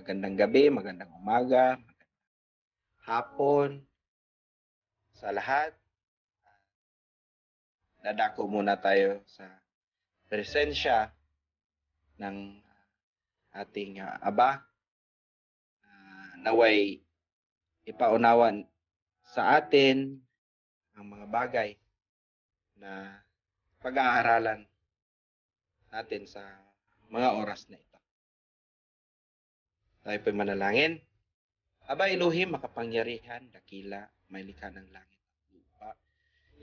magandang gabi, magandang umaga, magandang hapon sa lahat. Dadako muna tayo sa presensya ng ating Aba. Naway ipaunawan sa atin ang mga bagay na pag-aaralan natin sa mga oras na ito. Tayo po'y manalangin. Aba, Elohim, makapangyarihan, dakila, may likha ng langit at lupa.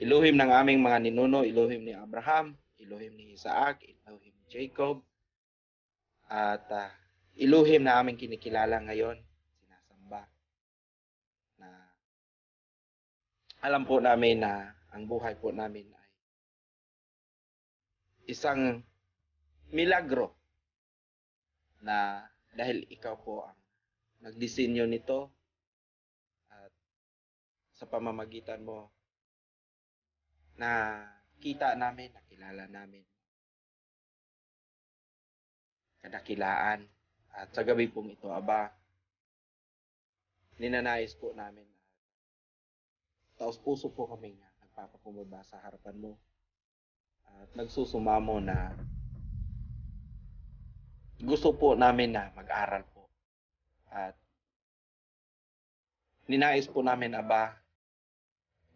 Elohim ng aming mga ninuno, Elohim ni Abraham, Elohim ni Isaac, Elohim ni Jacob, at Elohim na aming kinikilala ngayon, sinasamba, na alam po namin na ang buhay po namin ay isang milagro na dahil ikaw po ang nagdisenyo nito at sa pamamagitan mo na kita namin, nakilala namin kadakilaan. At sa gabi pong ito, Aba, ninanais po namin na taos puso po kami nga nagpapakumaba sa harapan mo at nagsusumamo na gusto po namin na mag-aral po. At ninais po namin, Aba,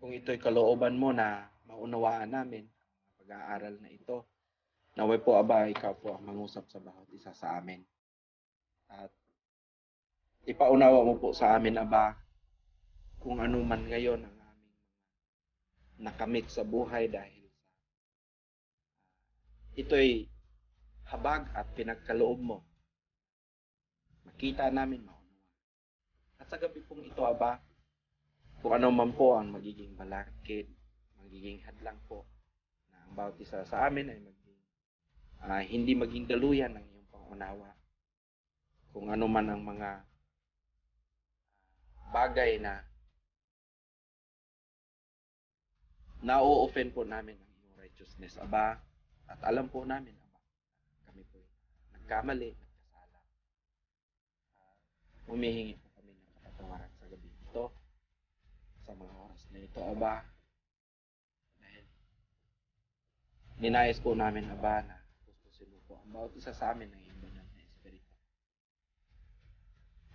kung ito'y kalooban mo na maunawaan namin ang pag-aaral na ito, naway po, Aba, ikaw po ang mangusap sa bawat isa sa amin. At ipaunawa mo po sa amin, Aba, kung ano man ngayon ang aming nakamit sa buhay dahil ito'y habag at pinagkaloob mo. Makita namin, maunawa. At sa gabi pong ito, Aba, kung ano man po ang magiging balakid, magiging hadlang po, na ang bawat isa sa amin ay hindi maging daluyan ng iyong pangunawa. Kung ano man ang mga bagay na na-o-offend po namin ang iyong righteousness, Aba, at alam po namin, Aba, kami po nagkamali, nagkasala. Humihingi po kami ng kapatawaran sa gabi ito, sa mga oras na ito, Aba. Dahil ninais po namin, Aba, na puspusin mo po ang bawat isa sa amin ng iyong banal na Espiritu.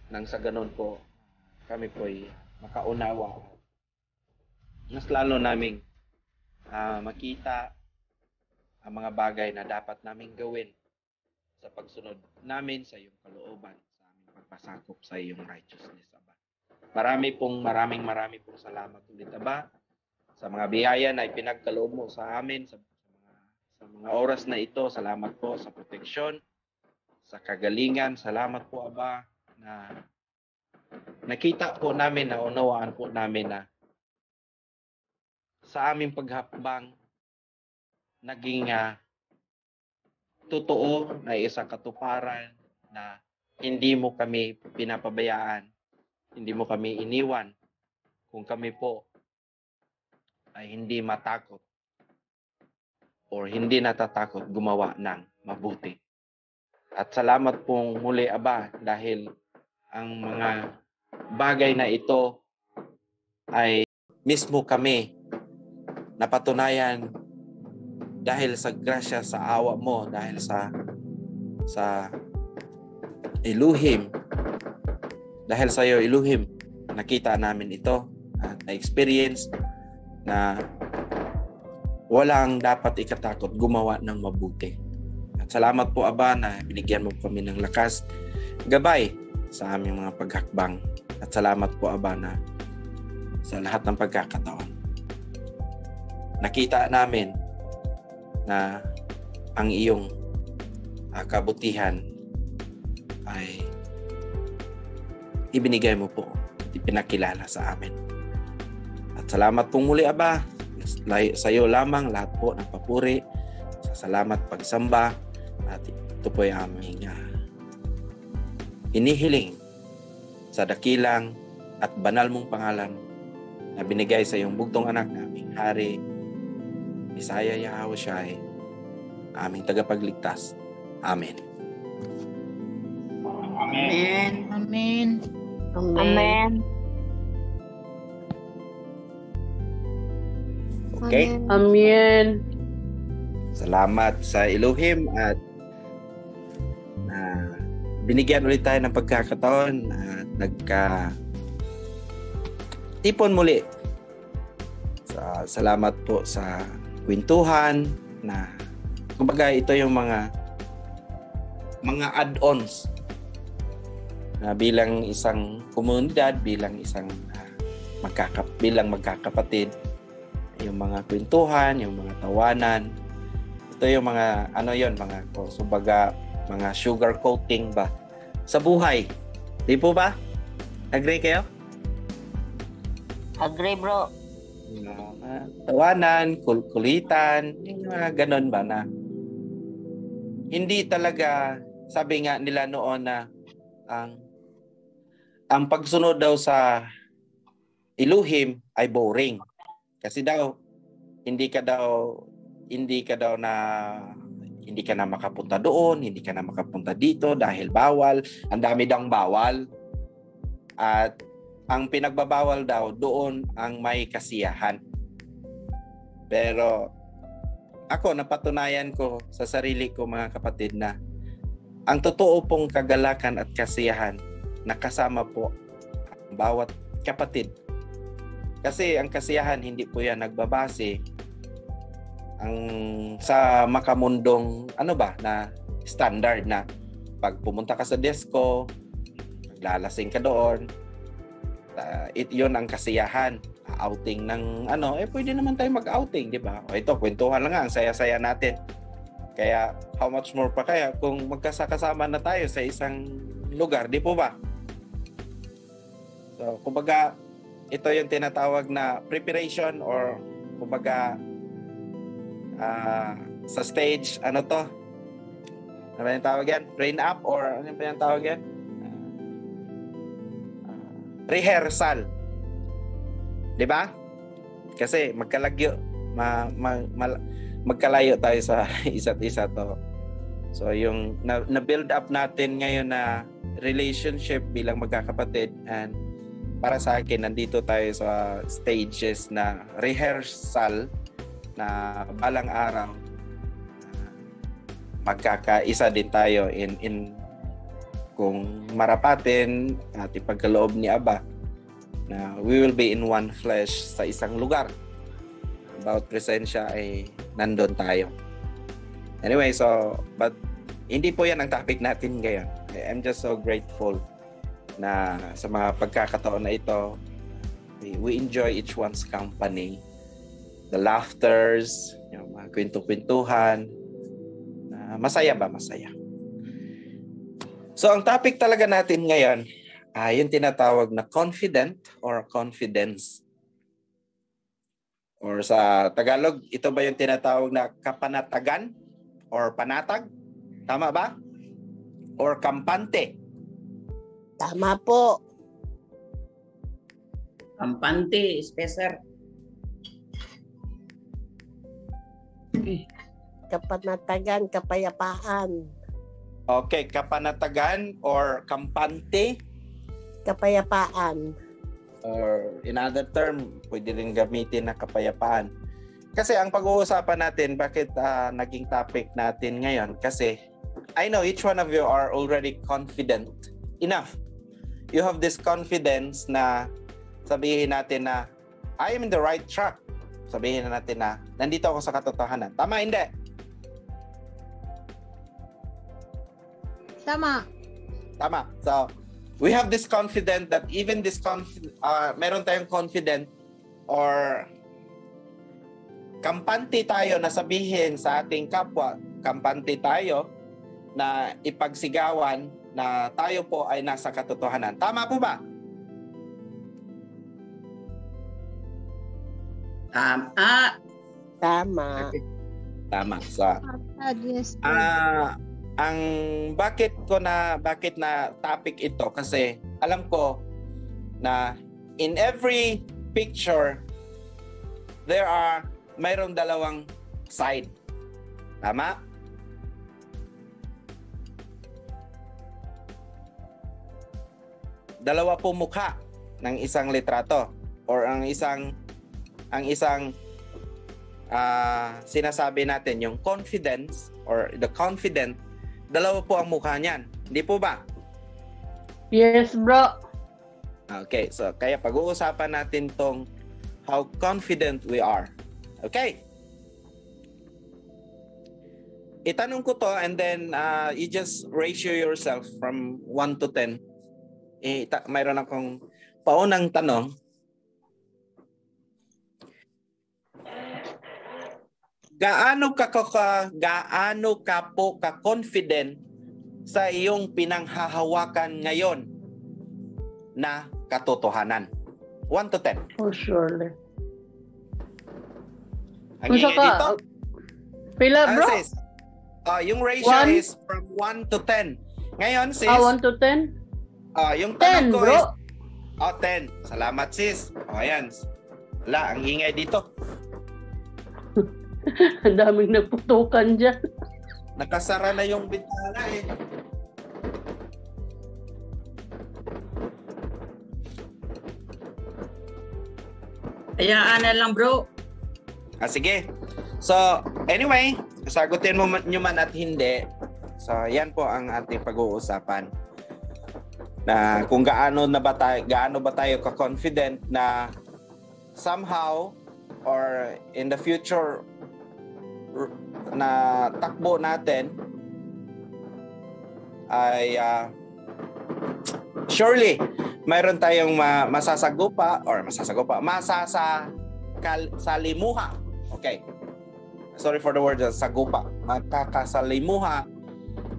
Nang sa ganun po, kami po'y makaunawa at mas lalo naming makita ang mga bagay na dapat naming gawin sa pagsunod namin sa iyong kalooban, sa aming pagpasakop sa iyong righteousness, Aba. Maraming pong salamat ulit, Aba, sa mga biyaya na ipinagkaloob mo sa amin sa mga oras na ito. Salamat po sa proteksyon, sa kagalingan. Salamat po, Aba, na nakita po namin, na unawaan po namin na sa aming paghakbang naging totoo na isang katuparan na hindi mo kami pinapabayaan, hindi mo kami iniwan kung kami po ay hindi matakot or hindi natatakot gumawa ng mabuti. At salamat pong muli, Aba, dahil ang mga bagay na ito ay mismo kami napatunayan dahil sa grasya, sa awa mo, dahil sa Elohim, dahil sa iyo, Elohim, nakita namin ito at na-experience na walang dapat ikatakot gumawa ng mabuti. At salamat po, Aba, na binigyan mo kami ng lakas, gabay sa aming mga paghakbang. At salamat po, Aba, na sa lahat ng pagkakataon nakita namin na ang iyong kabutihan ay ibinigay mo po at ipinakilala sa amin. At salamat pong muli, Aba, sa iyo lamang lahat po ng papuri, sa salamat, pagsamba, at ito po ay aming inihiling sa dakilang at banal mong pangalan na binigay sa iyong bugtong anak na aming Hari, Isaya Yahawasyai, aming tagapagligtas. Amen. Amen. Amen. Amen. Okay? Amen. Salamat sa Elohim at binigyan ulit tayo ng pagkakataon at tipon muli. Salamat po sa kwentuhan na kumbaga ito yung mga add-ons na bilang isang komunidad, bilang isang bilang magkakapatid, yung mga kwentuhan, yung mga tawanan. Ito yung mga mga sugar coating ba sa buhay. Di po ba? Agree kayo? Agree, bro. Tawanan, kulitan, yung mga ganon ba na hindi talaga, sabi nga nila noon na ang pagsunod daw sa Elohim ay boring. Kasi daw hindi ka na makapunta doon, hindi ka na makapunta dito dahil bawal. Ang dami dang bawal. At ang pinagbabawal daw, doon ang may kasiyahan. Pero ako, napatunayan ko sa sarili ko, mga kapatid, na ang totoo pong kagalakan at kasiyahan nakasama po ang bawat kapatid. Kasi ang kasiyahan, hindi po yan nagbabase sa makamundong na standard na pag pumunta ka sa disco, maglalasing ka doon, yun ang kasiyahan. Outing ng pwede naman tayo mag-outing, di ba? O ito, kwentuhan lang nga, ang saya-saya natin. Kaya how much more pa kaya kung magkasakasama na tayo sa isang lugar, di po ba? So, kumbaga, ito yung tinatawag na preparation or kumbaga sa stage, ano ba yung tawag yan? Train up or ano ba yung tawag yan? Rehearsal. Di ba? Kasi magkalayo tayo sa isa't isa to. So yung na-build up natin ngayon na relationship bilang magkakapatid, and para sa akin, nandito tayo sa stages na rehearsal na balang araw magkakaisa din tayo in kung marapatin at ipagkaloob ni Aba na we will be in one flesh sa isang lugar. About presensya ay nandun tayo. Anyway, but hindi po yan ang topic natin ngayon. I'm just so grateful na sa mga pagkakataon na ito, we enjoy each one's company. The laughters, yung mga kwento-kwentuhan. Masaya ba? Masaya. So, ang topic talaga natin ngayon ay yung tinatawag na confident or confidence. Or sa Tagalog, ito ba yung tinatawag na kapanatagan or panatag? Tama ba? Or kampante? Tama po. Kampante, Spencer. Kapanatagan, kapayapaan. Okay, kapanatagan or kampante? Kapayapaan. Or in other term, pwede rin gamitin na kapayapaan. Kasi ang pag-uusapan natin, bakit naging topic natin ngayon? Kasi I know each one of you are already confident enough. You have this confidence na sabihin natin na I am in the right track. Sabihin natin na nandito ako sa katotohanan. Tama, hindi? Tama. Tama. So, we have this confident that even this meron tayong confident or kampante tayo na sabihin sa ating kapwa, kampante tayo na ipagsigawan na tayo po ay nasa katotohanan. Tama po ba? Tama. Tama. So, Yes. ang bakit na topic ito kasi alam ko na in every picture mayroong dalawang side. Tama? dalawa po mukha ng isang litrato or ang isang sinasabi natin yung confidence or the confident, dalawa po ang mukha niyan. Hindi po ba? Yes, bro. Okay, so kaya pag-uusapan natin tong how confident we are. Okay? Itanong ko to and then you just ratio yourself from 1 to 10. Mayroon akong paunang tanong. Gaano ka po ka-confident sa iyong pinanghahawakan ngayon na katotohanan? 1 to 10. Oh, surely. Ang ingay dito. Pila, bro? Sis, yung ratio One? is from 1 to 10. Ngayon, sis, 1 to 10? yung tanong 10, ko bro. is 10. Salamat, sis. Ayan. Wala, ang ingay dito. Ang daming nagputukan dyan. Nakasara na yung bintana eh. Hayaan na lang, bro. Sige. So, anyway, sagutin mo nyo man at hindi. So, yan po ang ating pag-uusapan. Na kung gaano ba tayo ka-confident na somehow or in the future na takbo natin ay surely mayroon tayong masasalimuha. Okay. Sorry for the word, sagupa. Makakasalimuha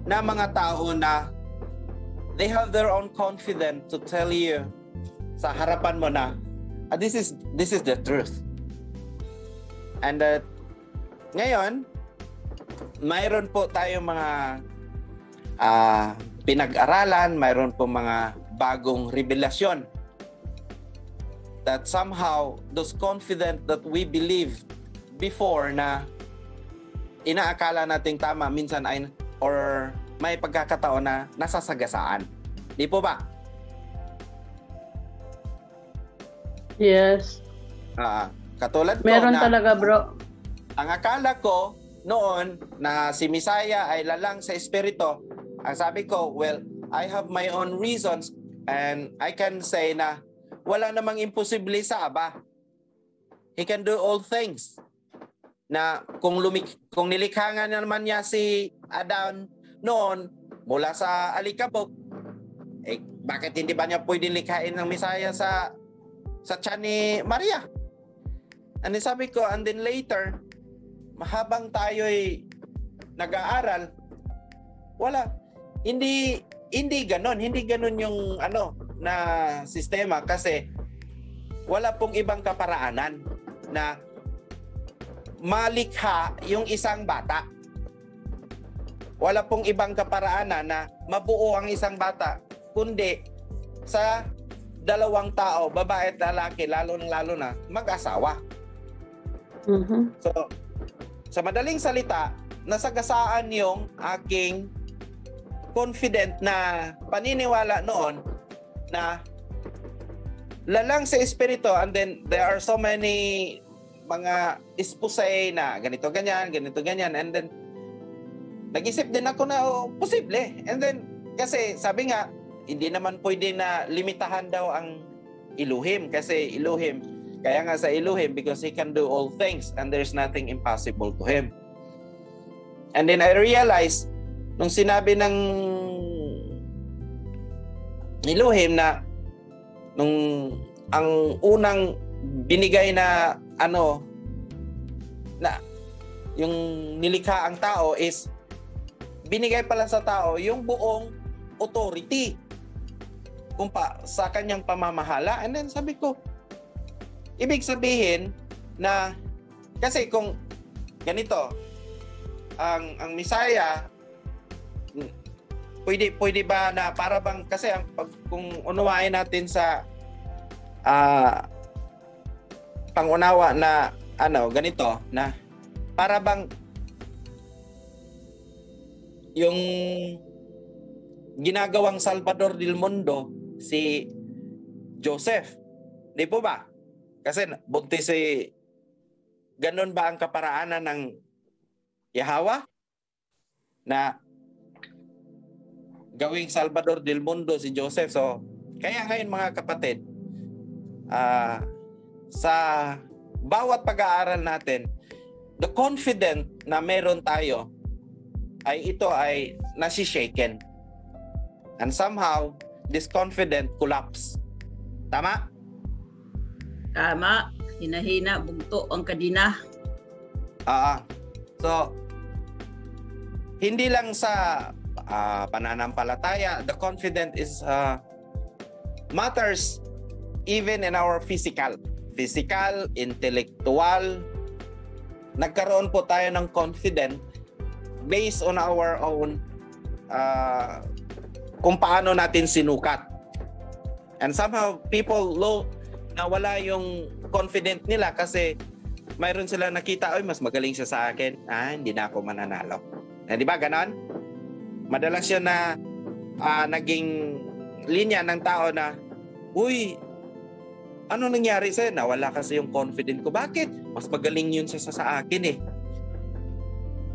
na mga tao na they have their own confidence to tell you sa harapan mo na this is the truth. And ngayon, mayroon po tayong mga pinag-aralan, mayroon po mga bagong revelasyon that somehow those confident that we believe before na inaakala nating tama minsan ay or may pagkakataon na nasasagasaan. Di po ba? Yes. Katulad ko Meron na talaga, bro. ang akala ko noon na si Misaya ay lalang sa espiritu, ang sabi ko, well, I have my own reasons and I can say na wala namang imposible sa Aba. He can do all things. Na kung nilikha nga naman niya si Adan noon mula sa alikabok, bakit hindi ba niya pwedeng likhain ng Misaya sa tiyan ni Maria? And then sabi ko, and then later, mahabang tayo'y nag-aaral, wala. Hindi ganon yung na sistema kasi wala pong ibang kaparaanan na malikha yung isang bata. Wala pong ibang kaparaanan na mabuo ang isang bata kundi sa dalawang tao, babae at lalaki, lalo na mag-asawa. Mm-hmm. So, sa madaling salita, nasagasaan yung aking confident na paniniwala noon na lalang sa espiritu, and then there are so many mga ispusay na ganito ganyan, and then nag-isip din ako na posible. And then kasi sabi nga hindi naman pwede na limitahan daw ang Elohim kasi Elohim, kaya nga sa Elohim because He can do all things and there's nothing impossible to Him. And then I realized nung sinabi ng Elohim na nung ang unang binigay na na yung nilikha ang tao is binigay pala sa tao yung buong authority sa kanyang pamamahala. And then sabi ko, ibig sabihin na kasi kung ganito ang Misaya, pwede ba na para bang kasi kung unawain natin sa pangunawa na ganito na para bang yung ginagawang Salvador del Mundo si Joseph. Di po ba? Kasi buntis si... Ganun ba ang kaparaanan ng Yahweh? Na gawing Salvador del Mundo si Joseph. So, kaya ngayon mga kapatid, sa bawat pag-aaral natin, the confident na meron tayo ay ito ay nasi-shaken. And somehow, this confident collapse. Tama? Tama. Hinahina, bugto ang kadina. So, hindi lang sa pananampalataya, the confident is matters even in our physical, intellectual. Nagkaroon po tayo ng confident based on our own kung paano natin sinukat. And somehow people nawala yung confident nila kasi mayroon sila nakita, oy, mas magaling siya sa akin. Hindi na ako mananalo. Di ba ganon? Madalas yun na naging linya ng tao na, uy, ano nangyari sa'yo? Nawala kasi yung confident ko. Bakit? Mas magaling yun siya sa akin eh.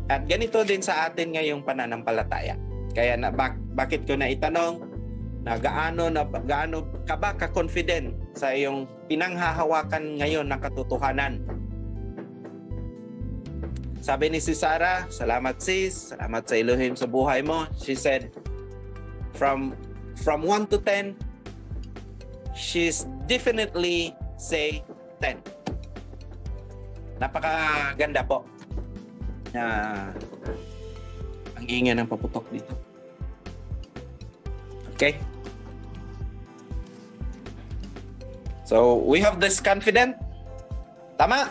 At ganito din sa atin ngayong pananampalataya. Kaya bakit ko na itanong na gaano ka ba ka-confident sa iyong pinanghahawakan ngayon na katotohanan? Sabi ni si Sarah, salamat sis, salamat sa Elohim sa buhay mo. She said, from 1 to 10, she's definitely say 10. Napakaganda po. Ang ingay ng paputok dito. Okay? So, we have this confident. Tama?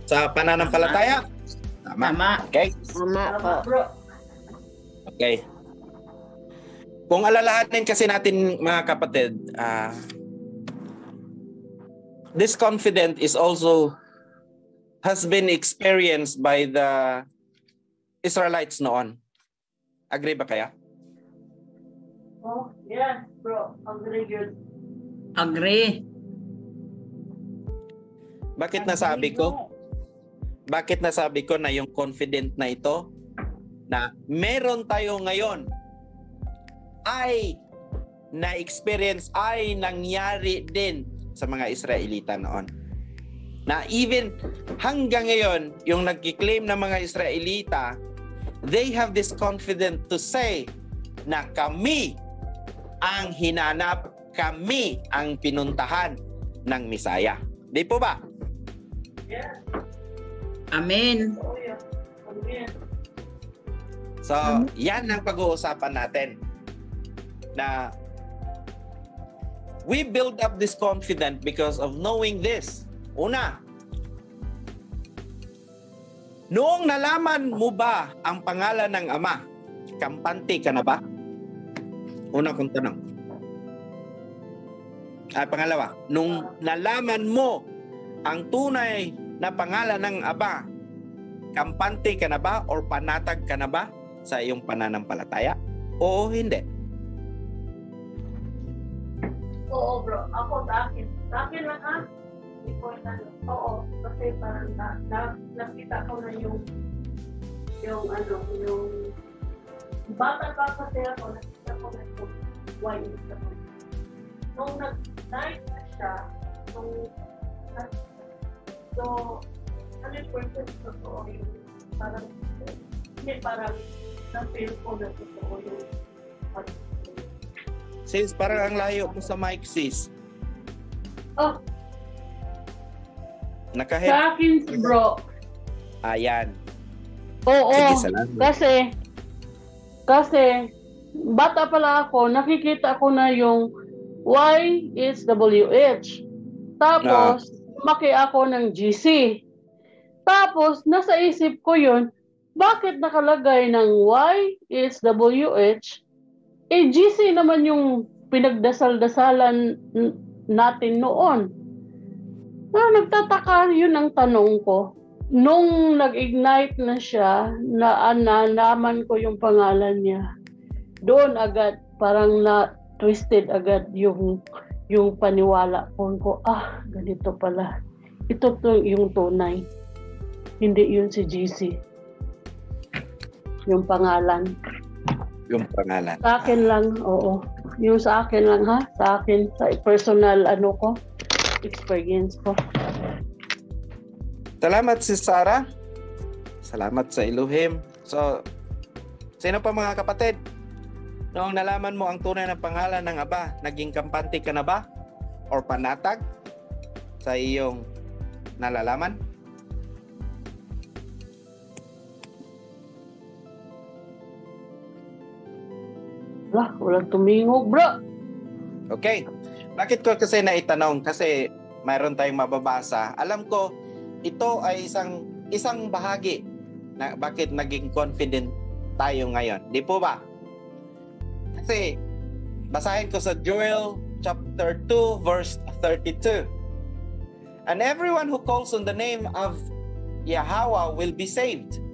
Sa pananampalataya? Tama. Okay? Tama po. Okay. Kung alalahanin kasi natin mga kapatid, this confident is also has been experienced by the Israelites noon. Agree ba kaya? Oh, yes, bro. Agree yun. Agree. Bakit nasabi ko? Bakit nasabi ko na yung confident na ito na meron tayo ngayon ay na-experience, ay nangyari din sa mga Israelita noon. Na even hanggang ngayon, yung nagkiklaim ng mga Israelita, they have this confidence to say na kami ang hinanap, kami ang pinuntahan ng Misaya. Di po ba? Yes. Amen. Oh, yeah. Amen. So, yan ang pag-uusapan natin. Na we build up this confidence because of knowing this. Una, noong nalaman mo ba ang pangalan ng Ama, kampante ka na ba? Una kong tanong. Pangalawa, nung nalaman mo ang tunay na pangalan ng Ama, kampante ka na ba or panatag ka na ba sa iyong pananampalataya? O hindi? Oo, bro. Ako sa akin. Sa akin lang ha. Oo. Kasi parang nakita ko na yung bata pa kasi ako, nakita ko na yung wine sa ko. Nung nag-night na siya, so, 100% totoo yung parang, hindi parang na-feel ko na totoo yung Sis, parang ang layo mo sa mic, sis. Oh, Nakahead. sa akin, bro. Ayan. Oo. Sige, salamat. Kasi, bata pala ako, nakikita ko na yung YHWH. Tapos, maki ako ng GC. Tapos, nasa isip ko yun, bakit nakalagay ng YHWH? GC naman yung pinagdasal-dasalan natin noon. Nagtataka, yun ang tanong ko. Nung nag-ignite na siya, nalaman ko yung pangalan niya. Doon agad, parang na-twisted agad yung yung paniwala ko, ganito pala. Ito yung tunay. Hindi yun si GC. Yung pangalan. Yung pangalan. Sa akin lang, oo. Yung sa akin lang ha, sa akin, sa personal experience ko. Salamat si Sarah. Salamat sa Elohim. So, sino pa mga kapatid? Noong nalaman mo ang tunay na pangalan ng Aba, naging kampante ka na ba? Or panatag sa iyong nalalaman? Walang tumingog, bro. Okay. Bakit ko kasi naitanong? Kasi mayroon tayong mababasa. Alam ko, ito ay isang bahagi na bakit naging confident tayo ngayon. Di po ba? Kasi, basahin ko sa Joel chapter 2, verse 32. And everyone who calls on the name of Yahweh will be saved.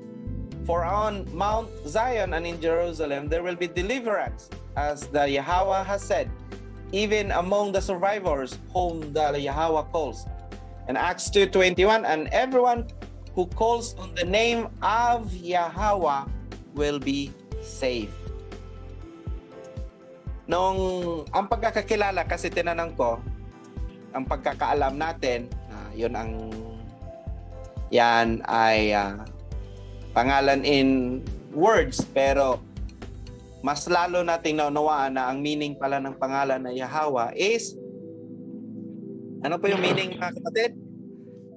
For on Mount Zion and in Jerusalem there will be deliverance, as the Yahweh has said, even among the survivors whom the Yahweh calls. And Acts 2:21, and everyone who calls on the name of Yahweh will be saved. Nung ang pagkakakilala, kasi tinanong ko, ang pagkakaalam natin, yan ay pangalan in words, pero mas lalo nating naunawaan na ang meaning pala ng pangalan na Yahweh is, ano po yung meaning, mga kapatid?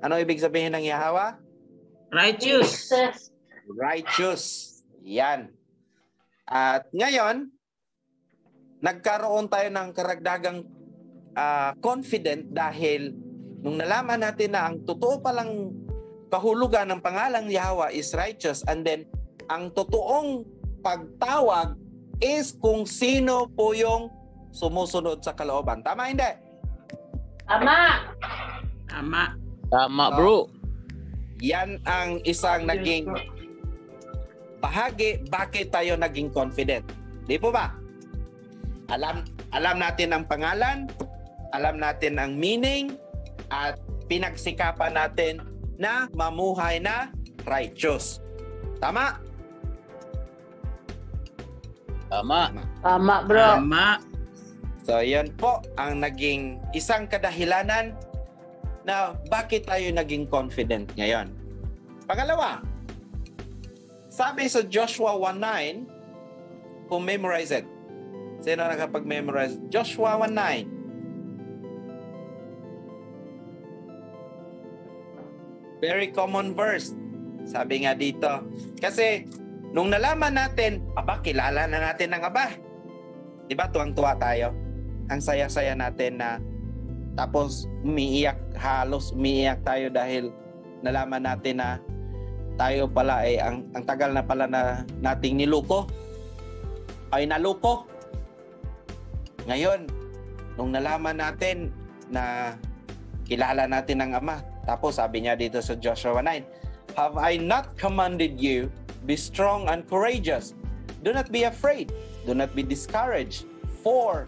Ano ibig sabihin ng Yahweh? Righteous. Righteous. Yan. At ngayon, nagkaroon tayo ng karagdagang confident dahil nung nalaman natin na ang totoo palang kahulugan ng pangalang Yahweh is righteous, and then ang totoong pagtawag is kung sino po yung sumusunod sa kalooban. Tama hindi? Tama! Tama, bro. Yan ang isang naging bahagi bakit tayo naging confident. Di po ba? Alam natin ang pangalan, alam natin ang meaning, at pinagsikapan natin na mamuhay na righteous. Tama? Tama, bro. Tama. So, yan po ang naging isang kadahilanan na bakit tayo naging confident ngayon. Pangalawa, sabi sa Joshua 1:9, kung memorize it. Sino nakapag-memorize? Joshua 1:9. Very common verse. Sabi nga dito. Kasi, nung nalaman natin, kilala na natin ang Aba. Diba, tuwang-tuwa tayo. Ang saya-saya natin na tapos halos umiiyak tayo dahil nalaman natin na tayo pala ay ang tagal na pala na nating naluko. Ngayon, nung nalaman natin na kilala natin ang Ama, tapos sabi niya dito sa Joshua 9, have I not commanded you, be strong and courageous. Do not be afraid. Do not be discouraged. For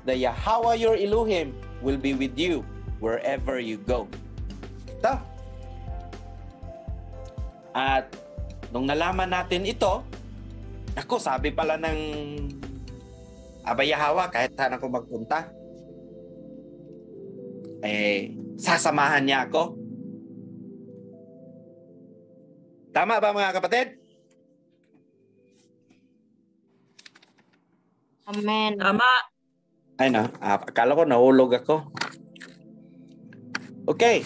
the Yahweh your Elohim will be with you wherever you go. Ito. At nung nalaman natin ito, sabi pala ng Aba Yahweh, kahit saan ako magpunta, sasamahan niya ako. Tama ba, mga kapatid? Amen. Tama. Ay na, akala ko nahulog ako. Okay.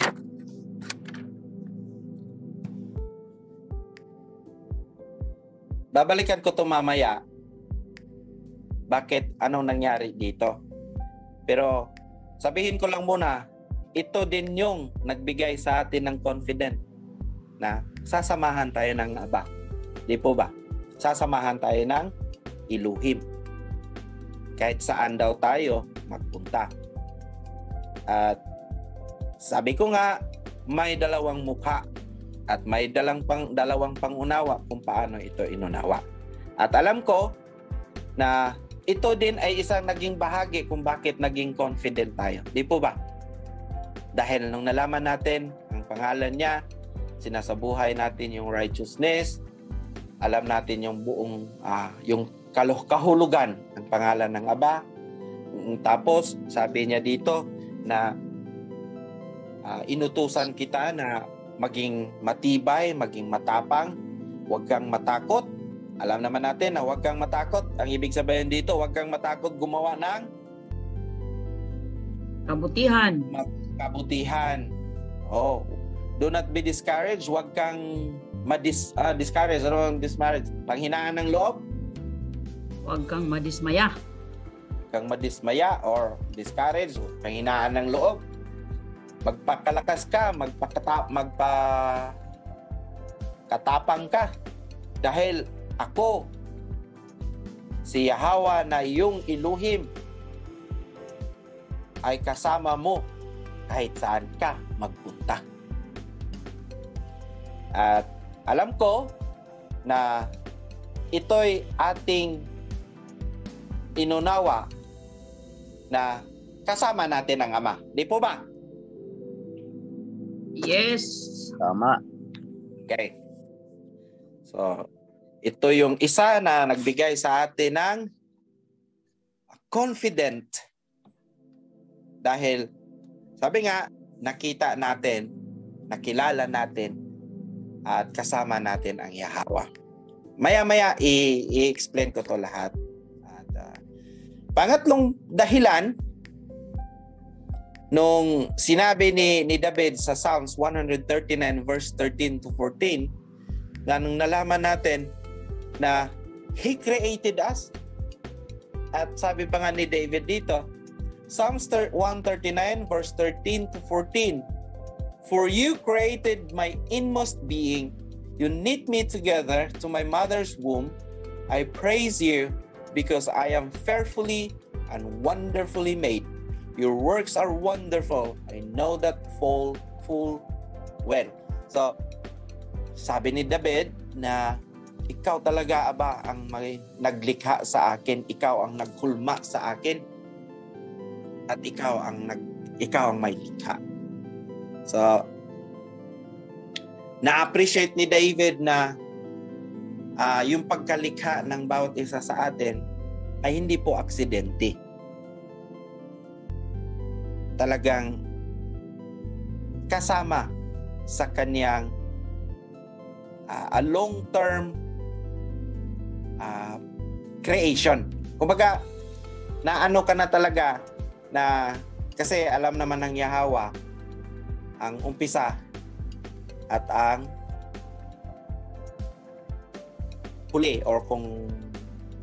Babalikan ko to mamaya. Bakit? Anong nangyari dito? Pero sabihin ko lang muna, ito din yung nagbigay sa atin ng confident na sasamahan tayo ng Aba. Di po ba? Sasamahan tayo ng Elohim. Kahit saan daw tayo magpunta. At sabi ko nga, may dalawang mukha at may dalawang pangunawa kung paano ito inunawa. At alam ko na ito din ay isang naging bahagi kung bakit naging confident tayo. Di po ba? Dahil nung nalaman natin ang pangalan niya, sinasabuhay natin yung righteousness, alam natin yung buong yung kahulugan ng pangalan ng Aba. Tapos sabi niya dito na inutusan kita na maging matibay, maging matapang, huwag kang matakot. Alam naman natin na huwag kang matakot. Ang ibig sabihin dito, huwag kang matakot gumawa ng kabutihan. Oh, do not be discouraged. Huwag kang discouraged. Ano ang discouraged? Panghinaan ng loob? Huwag kang madismaya. Kang madismaya or discouraged, panghinaan ng loob. Magpakalakas ka, magpakatapang ka. Dahil ako, si Yahweh na iyong Elohim, ay kasama mo kahit saan ka magpunta. At alam ko na ito'y ating inunawa na kasama natin ang Ama. Di po ba? Yes. Tama. Okay. So, ito yung isa na nagbigay sa atin ng confident. Dahil, sabi nga, nakita natin, nakilala natin, at kasama natin ang Yahweh. Maya-maya, i-explain ko to lahat. At, pangatlong dahilan, nung sinabi ni David sa Psalms 139 verse 13 to 14, na nung nalaman natin na He created us, at sabi pa nga ni David dito, Psalms 139 verse 13 to 14, "For you created my inmost being, you knit me together to my mother's womb. I praise you because I am fearfully and wonderfully made. Your works are wonderful. I know that full well." So, sabi ni David na ikaw talaga, Aba, ang naglikha sa akin. Ikaw ang naghulma sa akin. At ikaw ang may likha. So, na-appreciate ni David na yung pagkalikha ng bawat isa sa atin ay hindi po aksidente. Talagang kasama sa kanyang a long-term creation. Kumbaga, naano ka na talaga na, kasi alam naman ng Yahweh ang umpisa at ang huli, or kung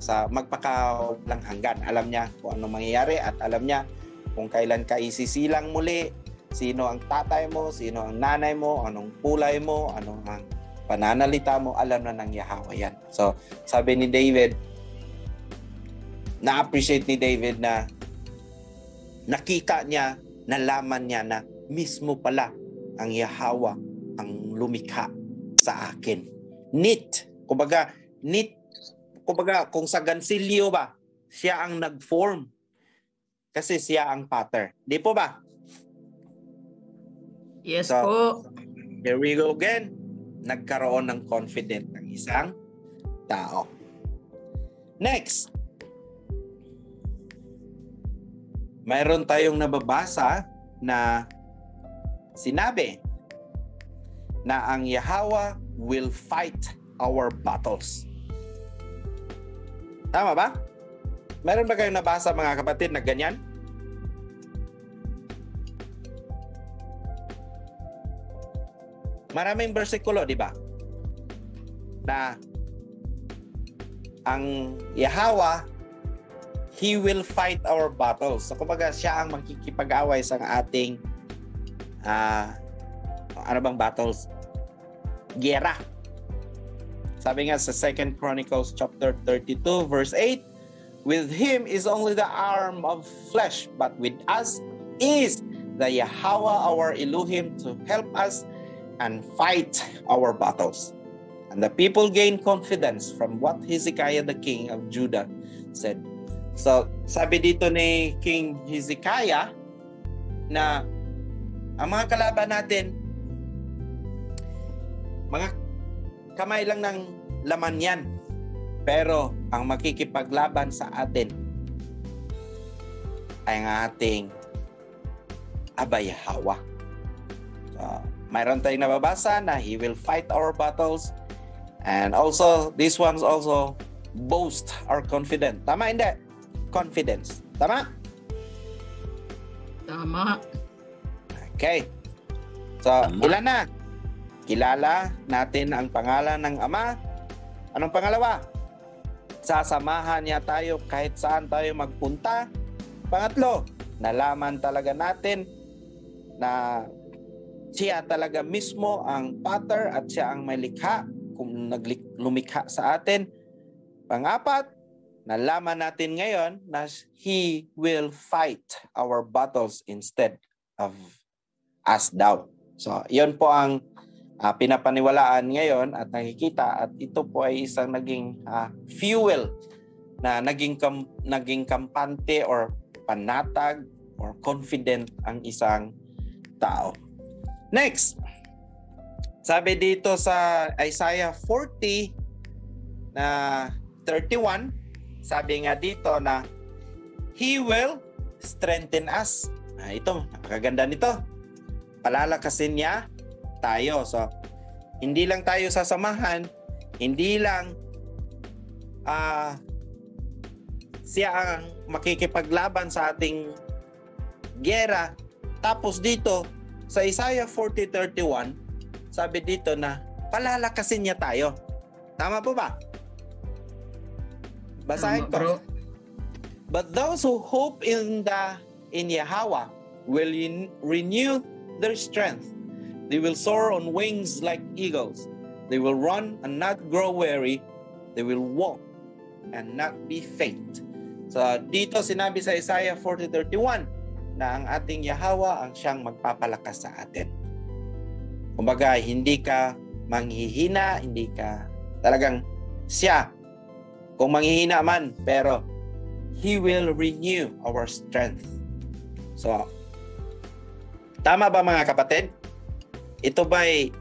sa magpakawalang hanggan. Alam niya kung ano mangyayari at alam niya kung kailan ka isisilang muli, sino ang tatay mo, sino ang nanay mo, anong kulay mo, anong ang pananalita mo, alam na ng Yahweh yan. So, sabi ni David, na-appreciate ni David na nakita niya, nalaman niya na mismo pala ang Yahweh ang lumikha sa akin. Kumbaga, kung sa gansilyo ba, siya ang nag-form. Kasi siya ang pattern. Di po ba? Yes So, po. here we go again. Nagkaroon ng confidence ng isang tao. Next. Mayroon tayong nababasa na sinabi na ang Yahweh will fight our battles. Tama ba? Meron ba kayong nabasa, mga kapatid, na ganyan? Maraming bersikulo, di ba? Na ang Yahweh, He will fight our battles. So, kumbaga, siya ang makikipag-away sa ating ano bang battles? Giyera. Sabi nga sa 2 Chronicles chapter 32 verse 8, "With him is only the arm of flesh, but with us is the Yahweh our Elohim to help us and fight our battles." And the people gained confidence from what Hezekiah the king of Judah said. So, sabi dito ni King Hezekiah na ang mga kalaban natin, mga kamay lang ng laman yan. Pero ang makikipaglaban sa atin ay ang ating Abba Yahweh. So, mayroon tayong nababasa na He will fight our battles. And also, this one's also boast or confident. Tama hindi? Confidence. Tama? Tama. Okay. So, ilan na? Kilala natin ang pangalan ng Ama. Anong pangalawa? Sasamahan niya tayo kahit saan tayo magpunta. Pangatlo, nalaman talaga natin na siya talaga mismo ang potter at siya ang may likha kung lumikha sa atin. Pang-apat, nalaman natin ngayon na He will fight our battles instead of us daw. So, yun po ang pinapaniwalaan ngayon at nakikita, at ito po ay isang naging fuel na naging kampante or panatag or confident ang isang tao. Next, sabi dito sa Isaiah 40 na 31, sabi nga dito na He will strengthen us. Ito, napakaganda nito. Palalakasin niya tayo. So, hindi lang tayo sasamahan, hindi lang siya ang makikipaglaban sa ating giyera. Tapos dito, sa Isaiah 40:31, sabi dito na palalakasin niya tayo. Tama po ba? Basahin ko. But those who hope in Yahweh will renew their strength. They will soar on wings like eagles. They will run and not grow weary. They will walk and not be faint. So dito sinabi sa Isaiah 40:31 na ang ating Yahweh ang siyang magpapalakas sa atin. Kumbaga, hindi ka manghihina, hindi ka talagang siya. Kung manghihina man, pero He will renew our strength. So, tama ba mga kapatid? Ito ba'y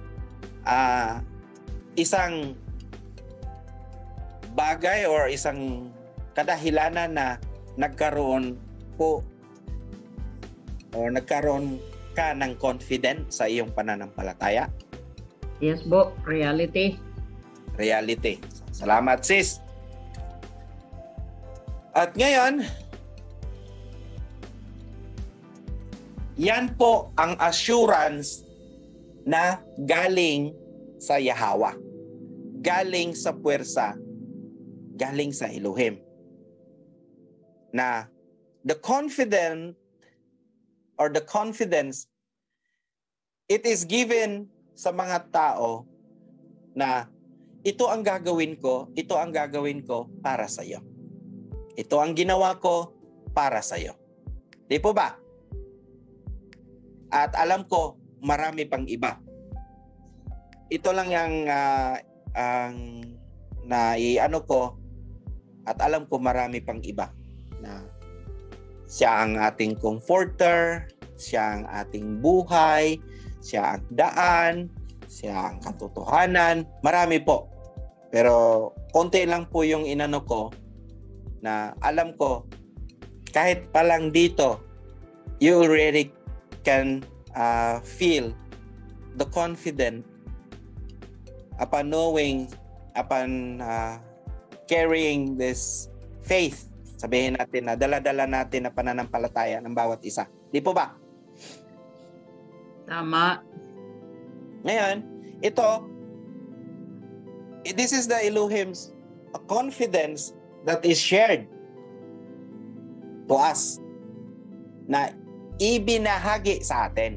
isang bagay or isang kadahilanan na nagkaroon po o nagkaroon ka ng confident sa iyong pananampalataya? Yes po, reality. Reality. Salamat sis. At ngayon, yan po ang assurance na galing sa Yahweh. Galing sa puwersa. Galing sa Elohim. Na the confidence, it is given sa mga tao na ito ang gagawin ko para sa iyo. Ito ang ginawa ko para sa iyo. Di po ba? At alam ko, marami pang iba. Ito lang yung naiano ko, at alam ko marami pang iba na siya ang ating comforter, siya ang ating buhay, siya ang daan, siya ang katotohanan. Marami po. Pero konti lang po yung inano ko na alam ko kahit pa lang dito, you already can feel the confident upon knowing, upon carrying this faith. Sabihin natin na dala-dala natin na pananampalataya ng bawat isa. Di po ba? Tama. Ngayon, this is the Elohim's confidence that is shared to us, na ibinahagi sa atin,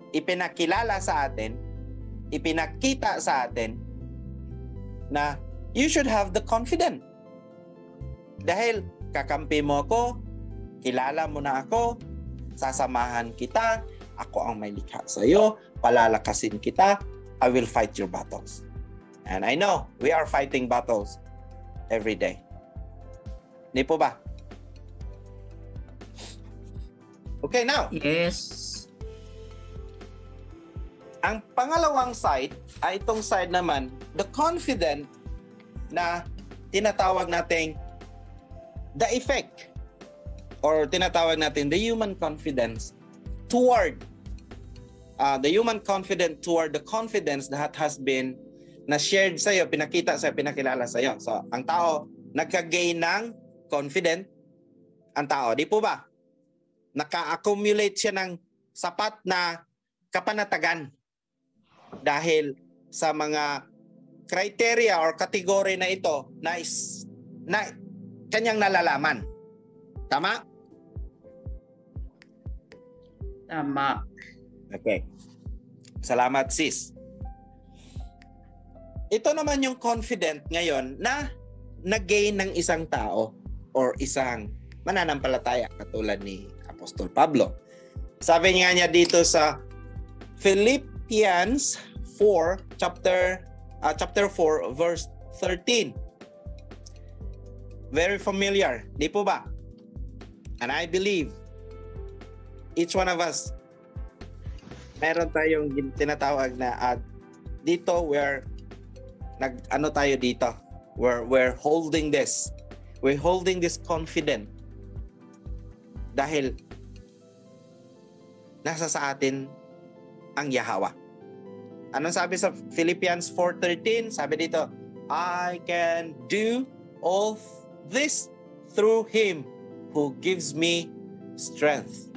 ipinakilala sa atin, ipinakita sa atin na you should have the confidence. Dahil kakampi mo ako, kilala mo na ako, sasamahan kita, ako ang may likha sa iyo, palalakasin kita, I will fight your battles. And I know we are fighting battles every day. Di po ba? Okay, now, Yes. ang pangalawang side ay itong side naman, the confident na tinatawag nating the effect or tinatawag natin the human confidence toward the confidence that has been na shared sa iyo, pinakita sa pinakilala sa iyo. So, ang tao nagka-gain ng confident ang tao, di po ba? Naka-accumulate siya ng sapat na kapanatagan dahil sa mga criteria or category na ito na kanyang nalalaman. Tama? Tama. Okay. Salamat, sis. Ito naman yung confident ngayon na nag-gain ng isang tao or isang mananampalataya katulad ni Apostol Pablo. Sabi niya dito sa Philippians 4 chapter 4 verse 13. Very familiar, di po ba? And I believe each one of us meron tayong tinatawag na dito where tayo dito. We're holding this. We're holding this confident dahil nasa sa atin ang Yahweh. Anong sabi sa Philippians 4:13? Sabi dito, I can do all this through Him who gives me strength.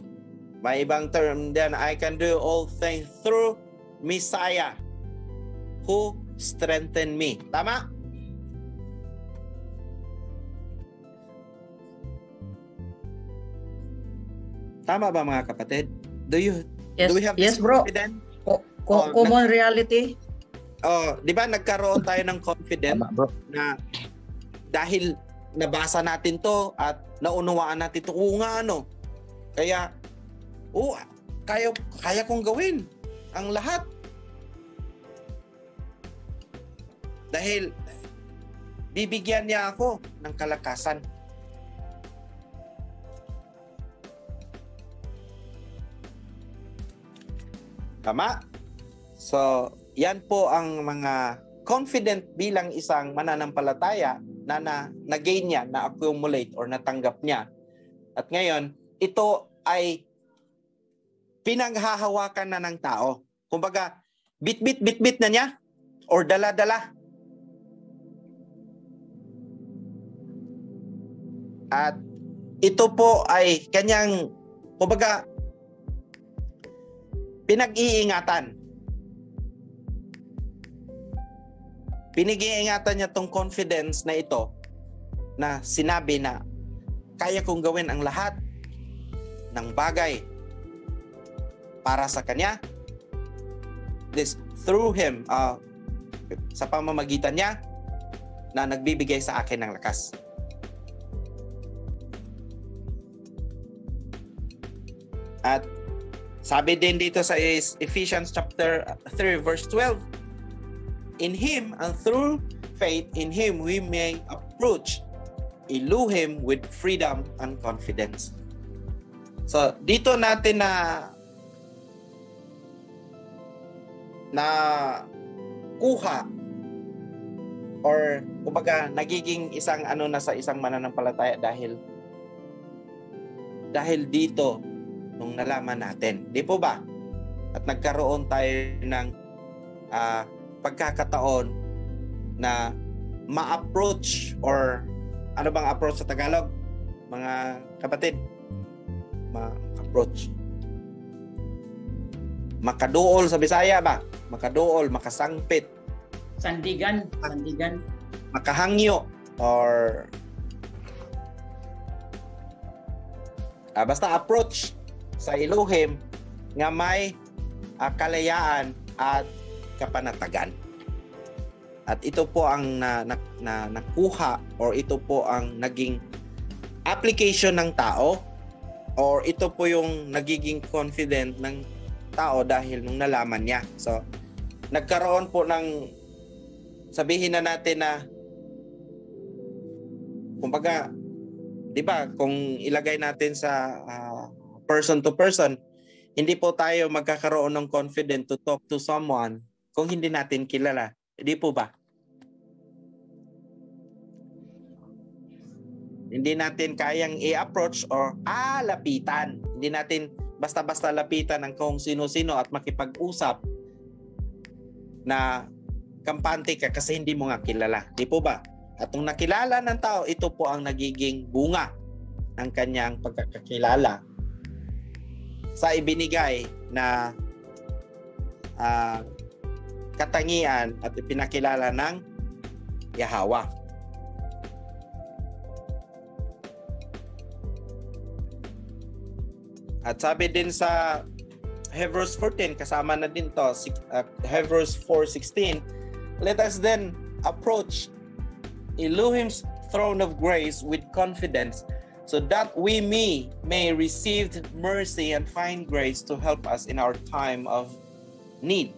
May ibang term din, I can do all things through Messiah who strengthen me. Tama? Tama ba mga kapatid? Do we have Yes, this bro. confidence? Common reality. Di ba nagkaroon tayo ng confidence na dahil nabasa natin to at naunawaan natin to, kaya kaya kong gawin ang lahat. Dahil bibigyan niya ako ng kalakasan. Tama? So, yan po ang mga confident bilang isang mananampalataya na na-gain niya, na-accumulate or natanggap niya. At ngayon, ito ay pinaghahawakan na ng tao. Kumbaga, bit-bit na niya or dala-dala. At ito po ay kanyang, kumbaga, pinag-iingatan. Pinag-iingatan niya tong confidence na ito na sinabi na kaya kong gawin ang lahat ng bagay para sa kanya. This through Him, sa pamamagitan niya na nagbibigay sa akin ng lakas. At sabi din dito sa Ephesians chapter 3 verse 12, in Him and through faith in Him we may approach Elohim with freedom and confidence. So dito natin na kuha or kumbaga nagiging isang sa isang mananampalataya dahil dito nung nalaman natin. Di po ba? At nagkaroon tayo ng pagkakataon na ma-approach or ano bang approach sa Tagalog? Mga kapatid, ma-approach. Makaduol sa Bisaya ba? Makaduol, makasangpit. Sandigan. Makahangyo or basta approach sa Elohim nga may kalayaan at kapanatagan. At ito po ang nakuha or ito po ang naging application ng tao or ito po yung nagiging confident ng tao dahil nung nalaman niya. So, nagkaroon po ng sabihin na natin na kumbaga 'di ba? Kung ilagay natin sa person to person, hindi po tayo magkakaroon ng confident to talk to someone kung hindi natin kilala. Hindi po ba? Hindi natin kayang i-approach or lapitan. Hindi natin basta-basta lapitan ng kung sino-sino at makipag-usap na kampante ka kasi hindi mo nga kilala. Di po ba? At nung nakilala ng tao, ito po ang nagiging bunga ng kanyang pagkakakilala sa ibinigay na katangian at ipinakilala ng Yahweh. At sabi din sa Hebrews 14, kasama na din to, Hebrews 4:16, let us then approach Elohim's throne of grace with confidence so that we may receive mercy and find grace to help us in our time of need.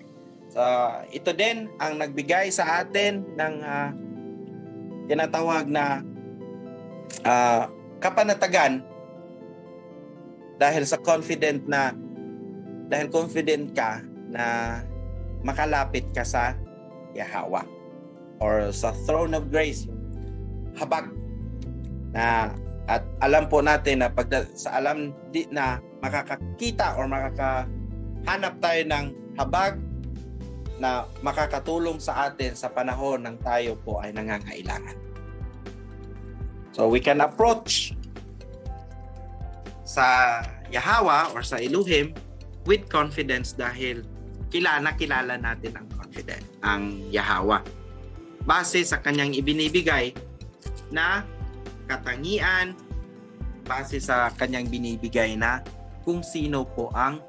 So, ito din ang nagbigay sa atin ng tinatawag na kapanatagan dahil confident ka na makalapit ka sa Yahweh or sa throne of grace, habag na, at alam po natin na na makakakita or makakahanap tayo ng habag na makakatulong sa atin sa panahon ng tayo po ay nangangailangan. So we can approach sa Yahweh or sa Elohim with confidence dahil kilala natin ang Yahweh base sa kanyang ibinibigay na katangian, base sa kanyang binibigay na kung sino po ang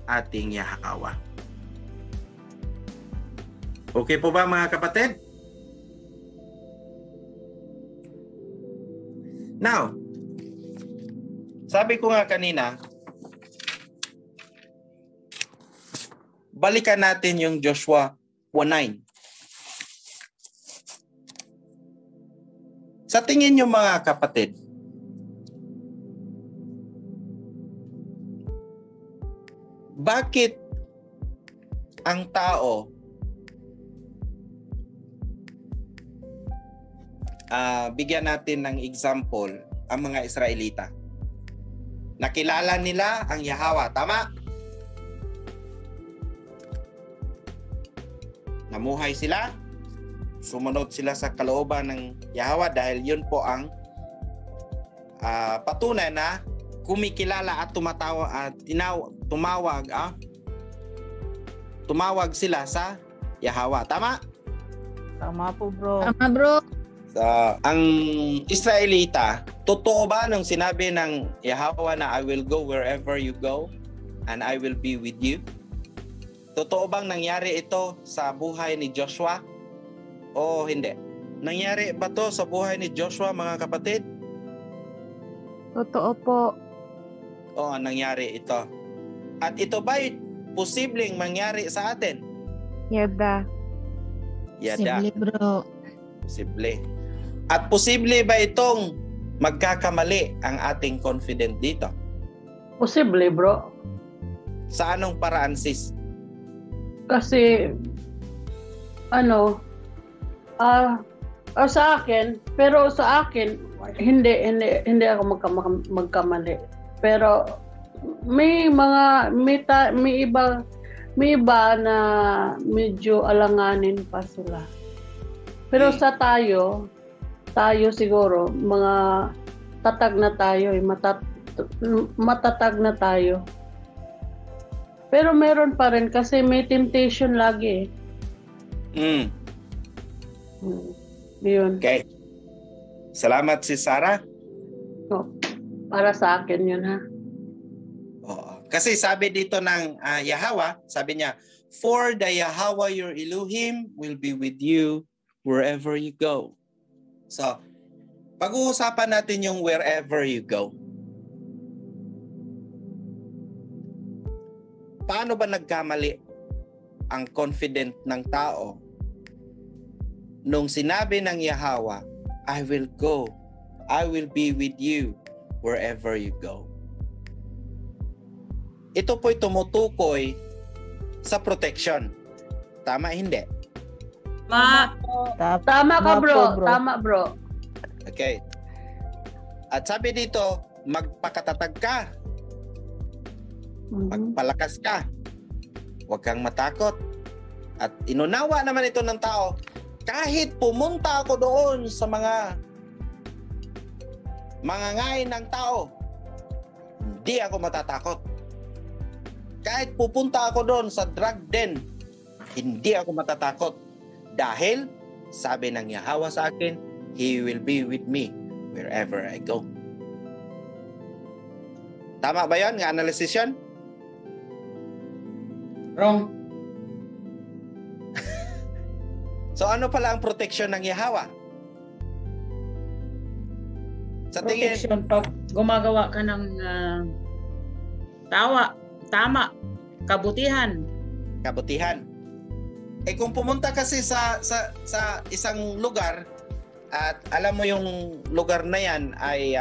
ating Yahweh. Okay po ba mga kapatid? Now, sabi ko nga kanina, balikan natin yung Joshua 1:9. Sa tingin nyo mga kapatid, bakit ang tao bigyan natin ng example ang mga Israelita? Nakilala nila ang Yahweh, tama? Namuhay sila, sumunod sila sa kalooban ng Yahweh dahil yun po ang patunay na kumikilala at tumawag sila sa Yahweh, tama? Tama po, bro. Tama, bro. Ang Israelita, totoo ba nung sinabi ng Yahweh na I will go wherever you go and I will be with you? Totoo bang nangyari ito sa buhay ni Joshua o hindi? Nangyari ba to sa buhay ni Joshua mga kapatid? Totoo po. Oo, nangyari ito. At ito ba'y posibleng mangyari sa atin? Yada. Posible, bro. Posible. At posible ba itong magkakamali ang ating confident dito? Posible, bro. Sa anong paraan, sis? Kasi, sa akin, pero sa akin, hindi ako magkamali. Pero, may iba na medyo alanganin pa sila. Pero sa tayo siguro, mga tatag na tayo, matatag na tayo. Pero meron pa rin kasi may temptation lagi. Yun. Okay. Salamat si Sarah. Para sa akin yun, ha? Kasi sabi dito ng Yahweh, sabi niya, for the Yahweh your Elohim will be with you wherever you go. So, pag-uusapan natin yung wherever you go. Paano ba nagkamali ang confident ng tao nung sinabi ng Yahweh, I will go I will be with you wherever you go. Ito po'y tumutukoy sa protection. Tama, hindi? Tama ka, bro. Tama, bro. Okay. At sabi dito, magpakatatag ka. Magpalakas ka. Huwag kang matakot. At inunawa naman ito ng tao, kahit pumunta ako doon sa mga ngain ng tao, hindi ako matatakot. Kahit pupunta ako doon sa drug den, hindi ako matatakot. Dahil, sabi ng Yahweh sa akin, He will be with me wherever I go. Tama ba yun? Nga analysis yun? Wrong. So ano pala ang protection ng Yahweh? Sa tingin, Protection pag gumagawa ka ng tama, kabutihan. kung pumunta kasi sa isang lugar at alam mo yung lugar na yan ay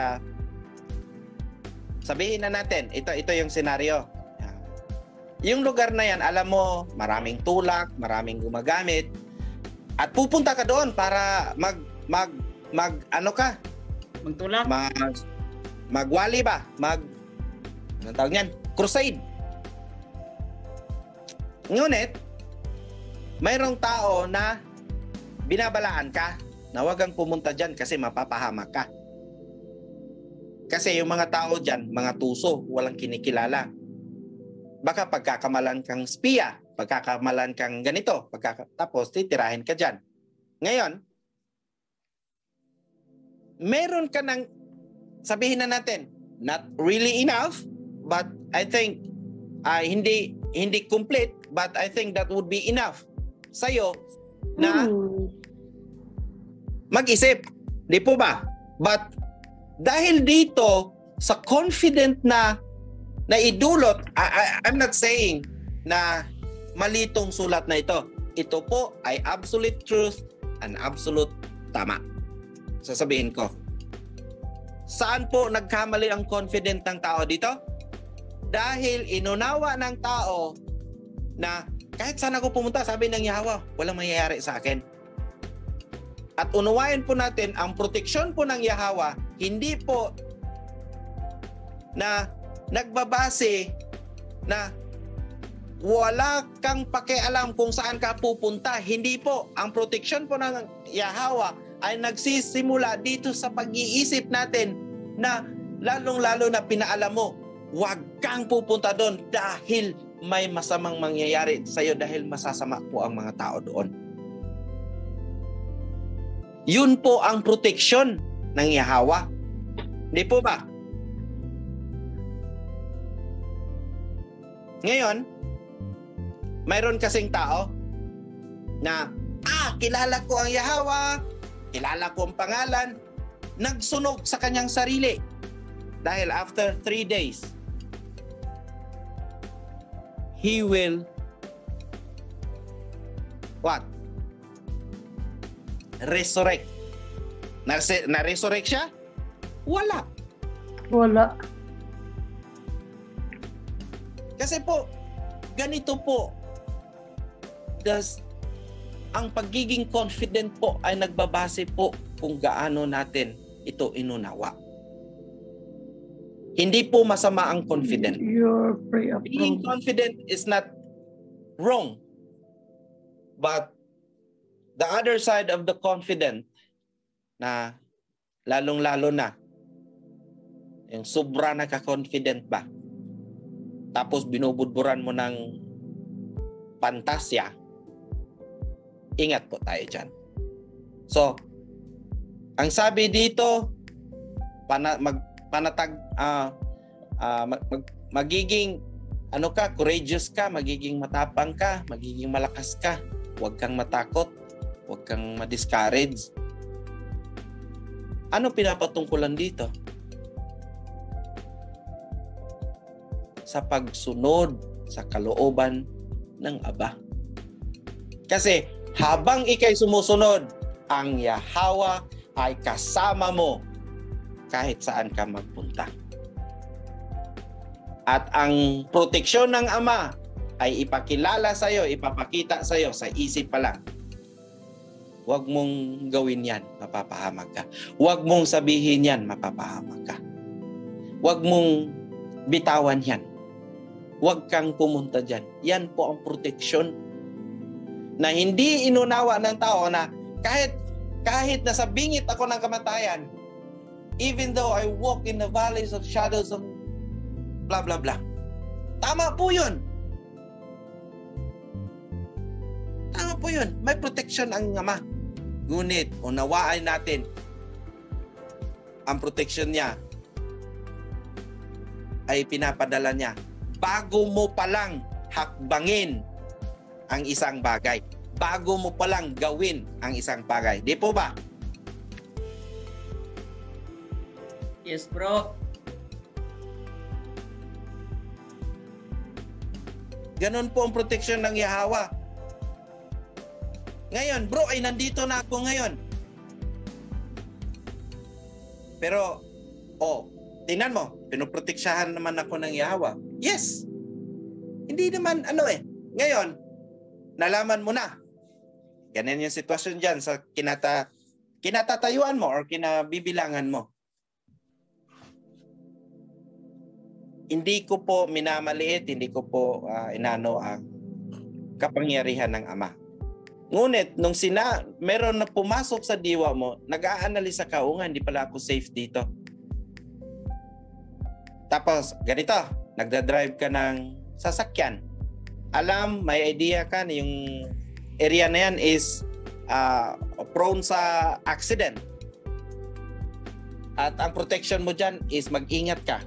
sabihin na natin, ito yung senaryo. Yung lugar na yan, alam mo, maraming tulak, maraming gumagamit, at pupunta ka doon para Magtulak. magwali ba? Anong tawag niyan? Crusade. Ngunit, mayroong tao na binabalaan ka na huwag kang pumunta dyan kasi mapapahamak ka. Kasi yung mga tao dyan, mga tuso, walang kinikilala. Baka pagkakamalan kang spiya, pagkakamalan kang ganito, tapos titirahin ka dyan. Ngayon, meron ka ng, sabihin na natin, not really enough, but I think, hindi complete, but I think that would be enough sa'yo na mag-isip. Di po ba? But dahil dito, sa confident na idulot, I'm not saying na mali itong sulat na ito. Ito po ay absolute truth and absolute tama. Sasabihin ko. Saan po nagkamali ang confident ng tao dito? Dahil inunawa ng tao na kahit saan ako pumunta, sabi ng Yahweh, walang mangyayari sa akin. At unawain po natin, ang proteksyon po ng Yahweh, hindi po na nagbabase na wala kang pakialam kung saan ka pupunta. Hindi po. Ang proteksyon po ng Yahweh ay nagsisimula dito sa pag-iisip natin na lalong-lalo na pinaalam mo, huwag kang pupunta doon dahil may masamang mangyayari sa iyo dahil masasama po ang mga tao doon. Yun po ang proteksyon ng Yahweh. Hindi po ba? Ngayon, mayroon kasing tao na, kilala ko ang Yahweh, kilala ko ang pangalan, nagsunog sa kanyang sarili. Dahil after 3 days, he will what? Resurrect. Na-resurrect siya? Wala. Kasi po, ganito po, ang pagiging confident po ay nagbabase po kung gaano natin ito inunawa. Hindi po masama ang confident. Being confident is not wrong. But the other side of the confident na lalong-lalo na yung sobra na ka-confident ba? Tapos binubudburan mo ng pantasya, ingat po tayo dyan. So, ang sabi dito, magiging courageous ka, magiging matapang ka, magiging malakas ka. Huwag kang matakot, huwag kang ma-discourage. Ano pinapatungkulan dito? Sa pagsunod sa kalooban ng Aba. Kasi habang ikay sumusunod, ang Yahweh ay kasama mo kahit saan ka magpunta. At ang proteksyon ng Ama ay ipakilala sa iyo, ipapakita sa iyo sa isip pa lang. Huwag mong gawin yan, mapapahamak ka. Huwag mong sabihin yan, mapapahamak ka. Huwag mong bitawan yan. Huwag kang pumunta dyan. Yan po ang proteksyon na hindi inunawa ng tao na kahit nasa bingit ako ng kamatayan, even though I walk in the valleys of shadows of blah blah blah. Tama po yun. Tama po yun. May protection ang Ama. Ngunit, unawaan natin ang protection niya ay pinapadala niya bago mo palang hakbangin ang isang bagay. Bago mo palang gawin ang isang bagay. Di po ba? Yes, bro. Ganon po ang protection ng Yahweh. Ngayon, bro, ay nandito na ako ngayon. Pero, tingnan mo, pinoproteksyahan naman ako ng Yahweh. Yes. Hindi naman, ngayon, nalaman mo na. Ganyan yung sitwasyon dyan sa kinatatayuan mo or kinabibilangan mo. Hindi ko po minamaliit, hindi ko po inano ang kapangyarihan ng Ama. Ngunit, nung meron na pumasok sa diwa mo, nag-aanalisa ka, hindi pala ako safe dito. Tapos, ganito, nagdadrive ka ng sasakyan. May idea ka na yung area na yan is prone sa accident. At ang protection mo dyan is mag-ingat ka.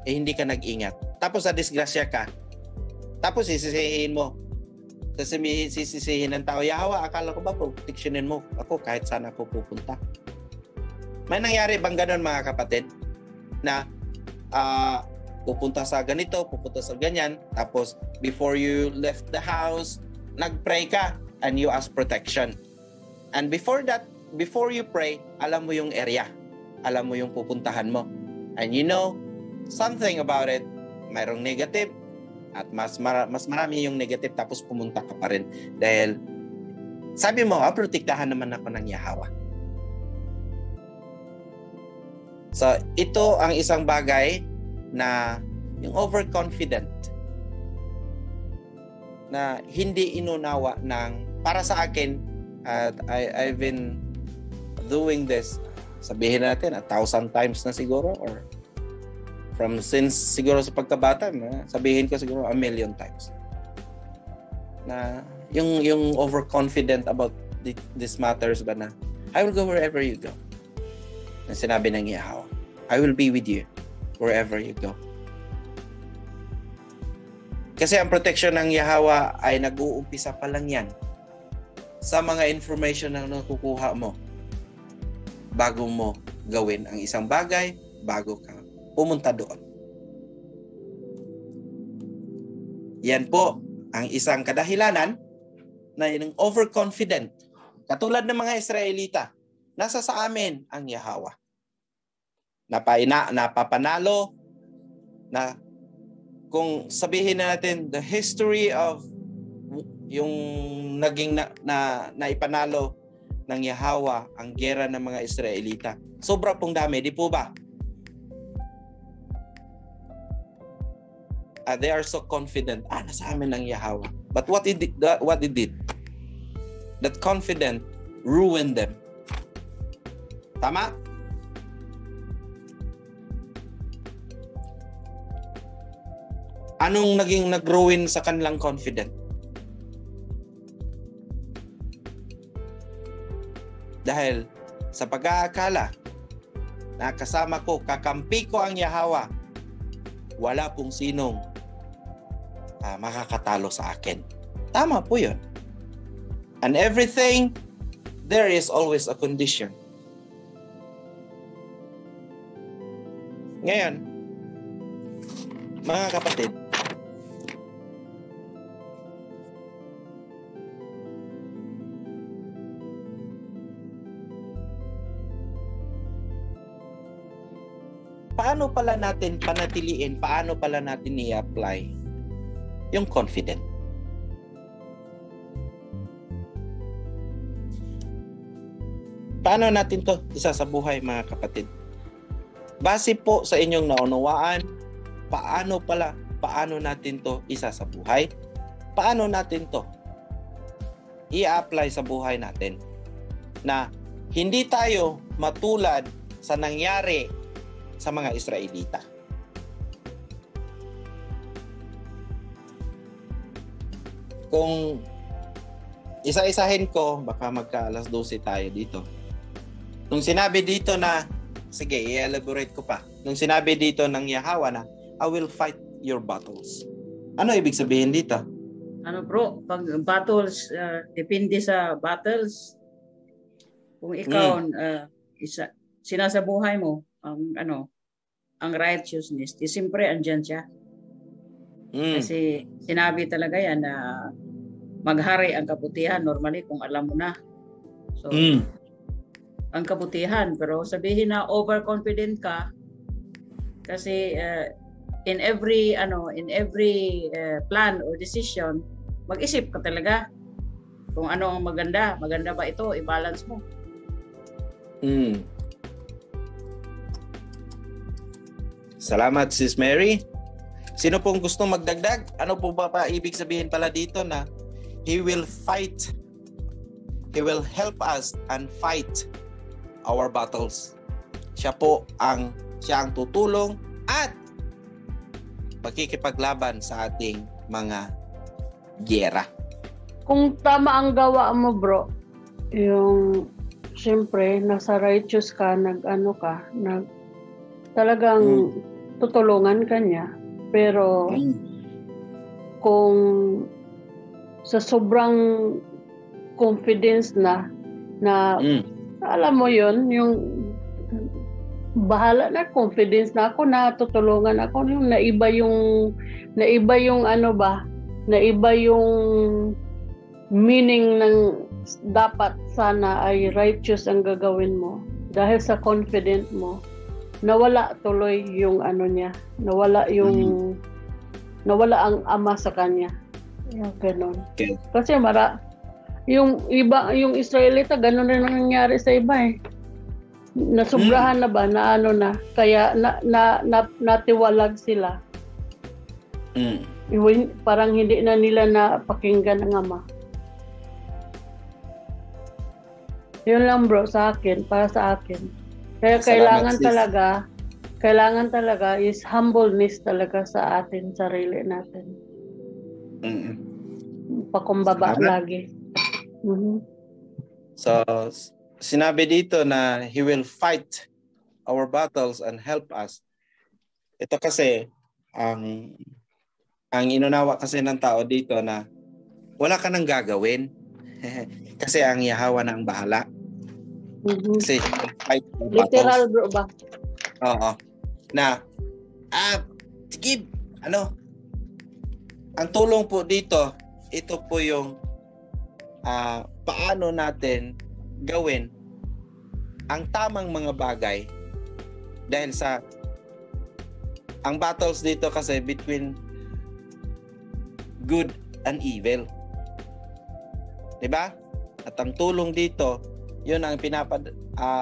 Hindi ka nag-ingat. Tapos, disgrasya ka. Tapos, sisisihin mo. Sisisihin ng tao, Yahweh, akala ko ba proteksyonin mo ako kahit saan ako pupunta? May nangyari bang ganun, mga kapatid? Na pupunta sa ganito, pupunta sa ganyan, tapos before you left the house, nag-pray ka and you ask protection. And before you pray, alam mo yung area. Alam mo yung pupuntahan mo. And you know something about it, mayroong negative, at mas marami yung negative, tapos pumunta ka pa rin. Dahil sabi mo, protektahan naman ako ng Yahweh. So, ito ang isang bagay na yung overconfident na hindi inunawa ng, para sa akin, I've been doing this, sabihin natin, 1,000 times na siguro, or since siguro sa pagkabata, sabihin ko siguro 1,000,000 times. Na yung overconfident about these matters ba na, I will go wherever you go. Na sinabi ng Yahweh, I will be with you wherever you go. Kasi ang protection ng Yahweh ay nag-uumpisa pa lang yan sa mga information na nakukuha mo bago mo gawin ang isang bagay, bago ka pumunta doon. Yan po ang isang kadahilanan na yung overconfident. Katulad ng mga Israelita, nasa sa amin ang Yahweh. Napapanalo na kung sabihin natin the history of yung naging na ipanalo ng Yahweh ang gera ng mga Israelita. Sobra pong dami, di po ba? They are so confident. Nasa amin ang Yahweh. But what it did? That confident ruined them. Tama? Anong naging nag-ruin sa kanilang confident? Dahil sa pag-aakala na kasama ko, kakampi ko ang Yahweh, wala pong sinong makakatalo sa akin. Tama po yun. And everything, there is always a condition. Ngayon, mga kapatid, paano pala natin panatiliin, paano pala natin i-apply yung confident? Paano natin to isa sa buhay, mga kapatid? Base po sa inyong naunawaan, paano natin to isa sa buhay? Paano natin to i-apply sa buhay natin? Na hindi tayo matulad sa nangyari sa mga Israelita. Kung isa-isahin ko, baka magka-alas 12 tayo dito. Nung sinabi dito na, sige, i-elaborate ko pa. Nung sinabi dito ng Yahweh na, I will fight your battles. Ano ibig sabihin dito? Ano bro, pag battles, depende sa battles. Kung ikaw, sinasabuhay mo, ang righteousness, di siyempre andyan siya. Kasi sinabi talaga yan na maghari ang kabutihan normally kung alam mo na. So, ang kabutihan, pero sabihin na overconfident ka kasi in every plan or decision, mag-isip ka talaga kung ano ang maganda ba ito, i-balance mo. Salamat, Sis Mary. Sino pong gusto magdagdag? Ano po ba ibig sabihin pala dito na He will fight, He will help us and fight our battles. Siya ang tutulong at magkikipaglaban sa ating mga giyera. Kung tama ang gawa mo, bro, yung siyempre nasa righteous ka, talagang tutulungan ka niya. Pero kung sa sobrang confidence na alam mo yon, yung bahala na, confidence na ako, na tutulungan ako, yung naiba yung meaning ng dapat sana ay righteous ang gagawin mo. Dahil sa confident mo, nawala tuloy yung nawala ang ama sa kanya. Yung ganun. Okay. Kasi yung Israelita, ganun rin ang nangyari sa iba eh. Nasubrahan na ba na kaya natiwalag sila. Parang hindi na nila napakinggan ang ama. Yun lang bro para sa akin. Kaya kailangan talaga is humbleness talaga sa atin, sarili natin. Pakumbaba lagi. So, sinabi dito na He will fight our battles and help us. Ito kasi, ang inunawa kasi ng tao dito na wala ka nang gagawin. Kasi ang Yahweh na ang bahala. Kasi fight our literal battles. bro ba? Oo. Na, sige, ang tulong po dito, ito po yung paano natin gawin ang tamang mga bagay dahil sa ang battles dito kasi between good and evil. Diba? At ang tulong dito, yun ang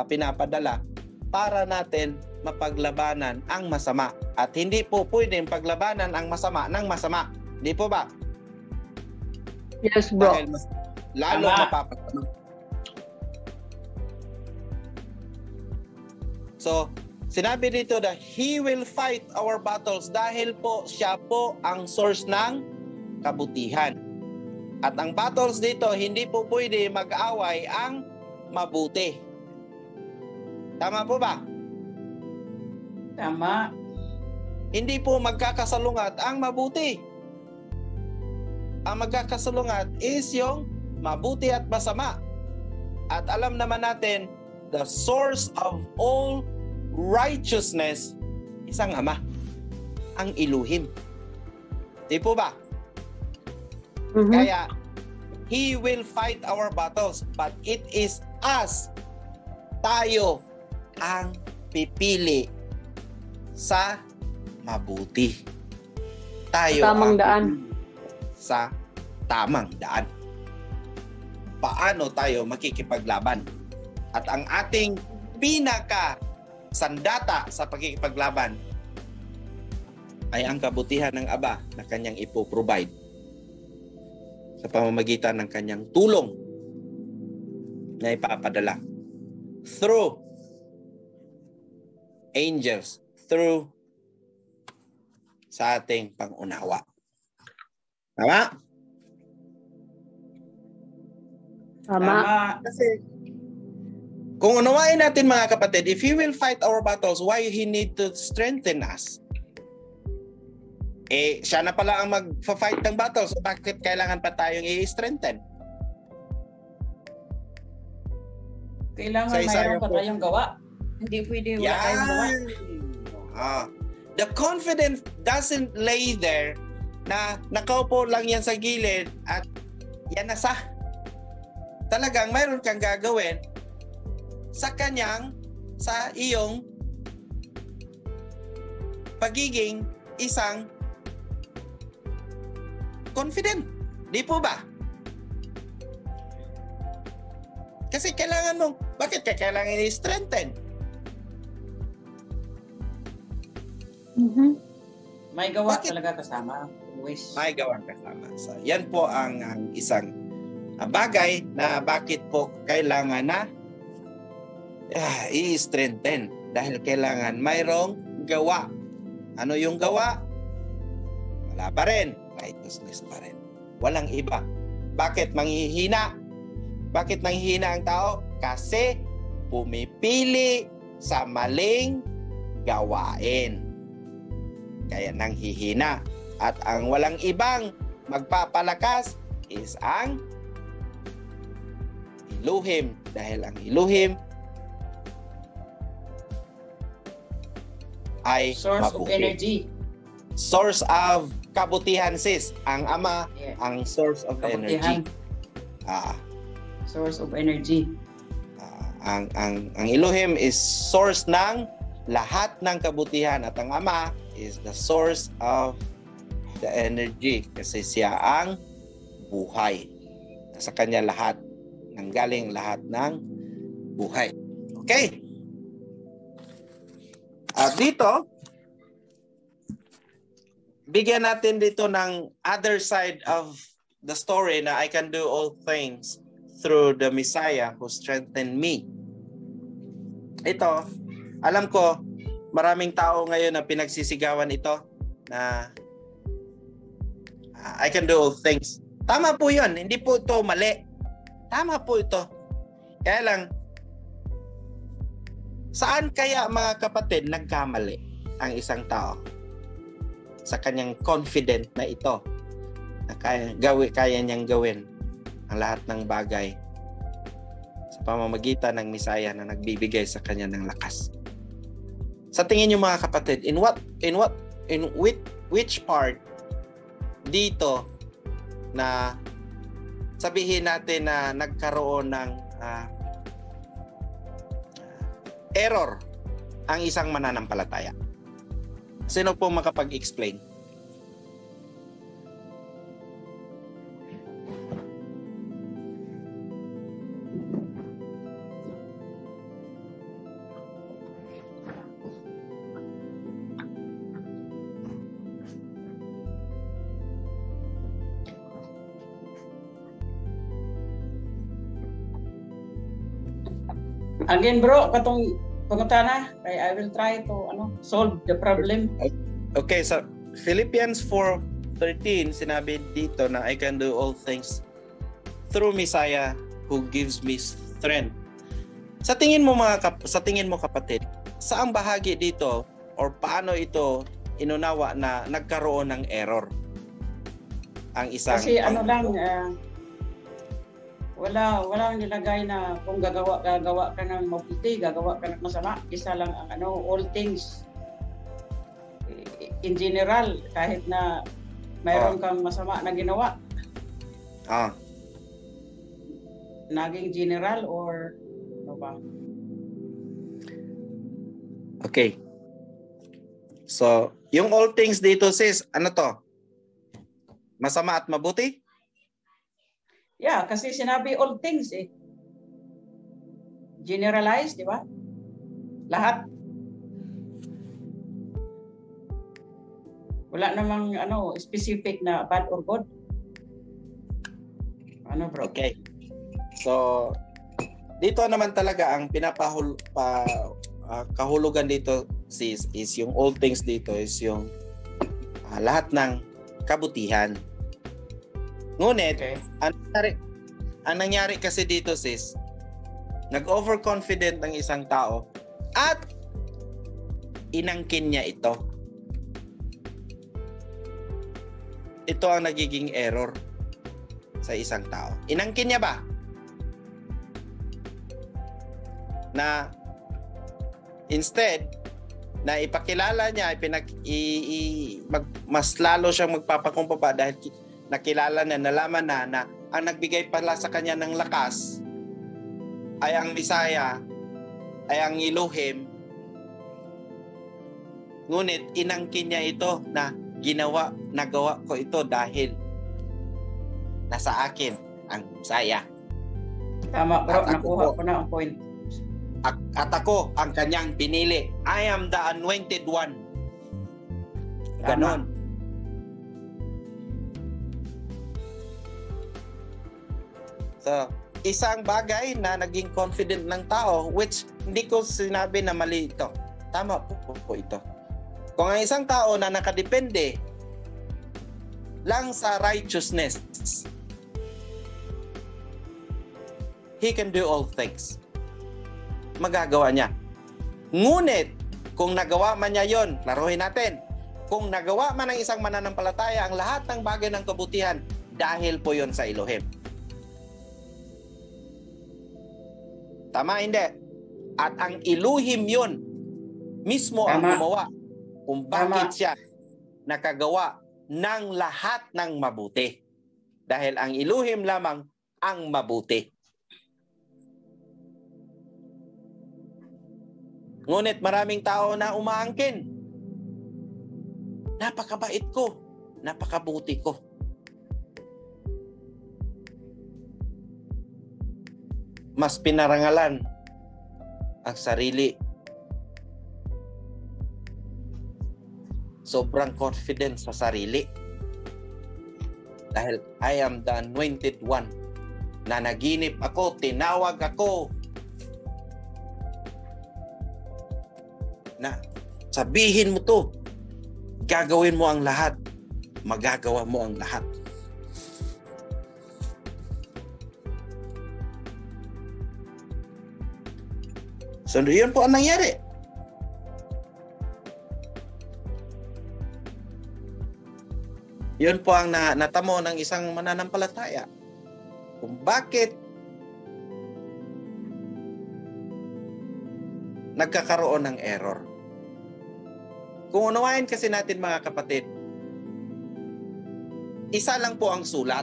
pinapadala para natin mapaglabanan ang masama. At hindi po pwedeng paglabanan ang masama ng masama. Di po ba? Yes, bro. Dahil lalo mapapatama. So, sinabi dito na He will fight our battles dahil po siya po ang source ng kabutihan. At ang battles dito, hindi po pwede mag-away ang mabuti. Tama po ba? Tama. Hindi po magkakasalungat ang mabuti. Ang magkakasalungat is yung mabuti at masama. At alam naman natin, the source of all righteousness, isang ama, ang Elohim. Di po ba? Kaya, He will fight our battles, but it is us, tayo, ang pipili sa mabuti. Tayo Tamang ang daan. sa tamang daan. Paano tayo makikipaglaban? At ang ating pinaka sandata sa pakikipaglaban ay ang kabutihan ng Aba na kanyang ipoprovide sa pamamagitan ng kanyang tulong na ipapadala through angels, through sa ating pangunawa. Tama? Tama. Kasi kung unawain natin mga kapatid, if He will fight our battles, why He need to strengthen us? Siya na pala ang mag-fight ng battles, so bakit kailangan pa tayong i-strengthen? Kailangan Sa Isaiah mayroon pa tayong gawa. Hindi pwede wala tayong gawa. The confidence doesn't lay there na nakaupo lang yan sa gilid at yan na sa. Talagang mayroon kang gagawin sa iyong pagiging isang confident. Di po ba? Kasi kailangan mong, bakit kailangan i-strengthen? May gawa talaga kasama. Always. May gawa kasama. So, yan po ang isang bagay na bakit po kailangan na i-strengthen. Dahil kailangan mayroong gawa. Ano yung gawa? Wala pa rin. Righteousness pa rin. Walang iba. Bakit manghihina? Bakit nanghihina ang tao? Kasi pumipili sa maling gawain. Kaya nanghihina. At ang walang ibang magpapalakas is ang Elohim. Dahil ang Elohim ay source mabuti. of energy. Source of kabutihan, sis. Ang Ama, ang source of kabutihan. Energy. Source of energy. Ang Elohim is source ng lahat ng kabutihan at ang Ama is the source of the energy kasi siya ang buhay. Sa kanya lahat, nanggaling lahat ng buhay. Okay? At dito, bigyan natin dito ng other side of the story na I can do all things through the Messiah who strengthened me. Ito, alam ko, maraming tao ngayon na pinagsisigawan ito na I can do all things. Tama po yun. Hindi po ito mali. Tama po ito. Kaya lang, saan kaya mga kapatid nagkamali ang isang tao? Sa kanyang confident na ito na kaya niyang gawin ang lahat ng bagay sa pamamagitan ng Messiah na nagbibigay sa kanya ng lakas. Sa tingin niyo mga kapatid, which part dito na sabihin natin na nagkaroon ng error ang isang mananampalataya? Sino po makapag-explain? Again bro, katong pangutana, I will try to solve the problem. Okay, so Philippians 4:13 sinabi dito na I can do all things through Messiah who gives me strength. Sa tingin mo kapatid, saang bahagi dito or paano ito inunawa na nagkaroon ng error ang isang kasi walang nilagay na kung gagawa ka ng mabuti, gagawa ka ng masama. Isa lang ang all things. In general, kahit na mayroon kang masama na ginawa. Naging general or ano ba? Okay. So, yung all things dito sis, ano to? Masama at mabuti? Yeah, kasi sinabi all things eh. Generalize, di ba? Lahat. Wala namang specific na bad or good. Ano bro? Okay. So, dito naman talaga ang kahulugan dito sis is yung all things dito is yung lahat ng kabutihan. Ngunit, Okay. ang nangyari kasi dito sis, nag-overconfident ng isang tao at inangkin niya ito. Ito ang nagiging error sa isang tao. Inangkin niya ba? Na instead na ipakilala niya, mas lalo siyang magpapakumbaba dahil nakilala na, nalaman na ang nagbigay pala sa kanya ng lakas ay ang Bisaya, ay ang Elohim. Ngunit inangkin niya ito na nagawa ko ito dahil nasa akin ang Bisaya. Tama bro, nakuha ko na ang point. At ako ang kanyang pinili. I am the anointed one. Ganon. So, isang bagay na naging confident ng tao, which hindi ko sinabi na mali ito. Tama po ito. Kung ang isang tao na nakadepende lang sa righteousness, he can do all things. Magagawa niya. Ngunit, kung nagawa man niya yon, laruhin natin. Kung nagawa man ng isang mananampalataya ang lahat ng bagay ng kabutihan, dahil po yon sa Elohim. Tama, hindi? At ang Elohim yon, mismo ang gumawa kung bakit siya nakagawa ng lahat ng mabuti. Dahil ang Elohim lamang ang mabuti. Ngunit maraming tao na umaangkin. Napakabait ko. Napakabuti ko. Mas pinarangalan ang sarili. Sobrang confident sa sarili. Dahil I am the anointed one. Nanaginip ako, tinawag ako. Na sabihin mo to, gagawin mo ang lahat, magagawa mo ang lahat. So yun po ang nangyari. Yun po ang natamo ng isang mananampalataya. Kung bakit nagkakaroon ng error. Kung unawain kasi natin mga kapatid, isa lang po ang sulat.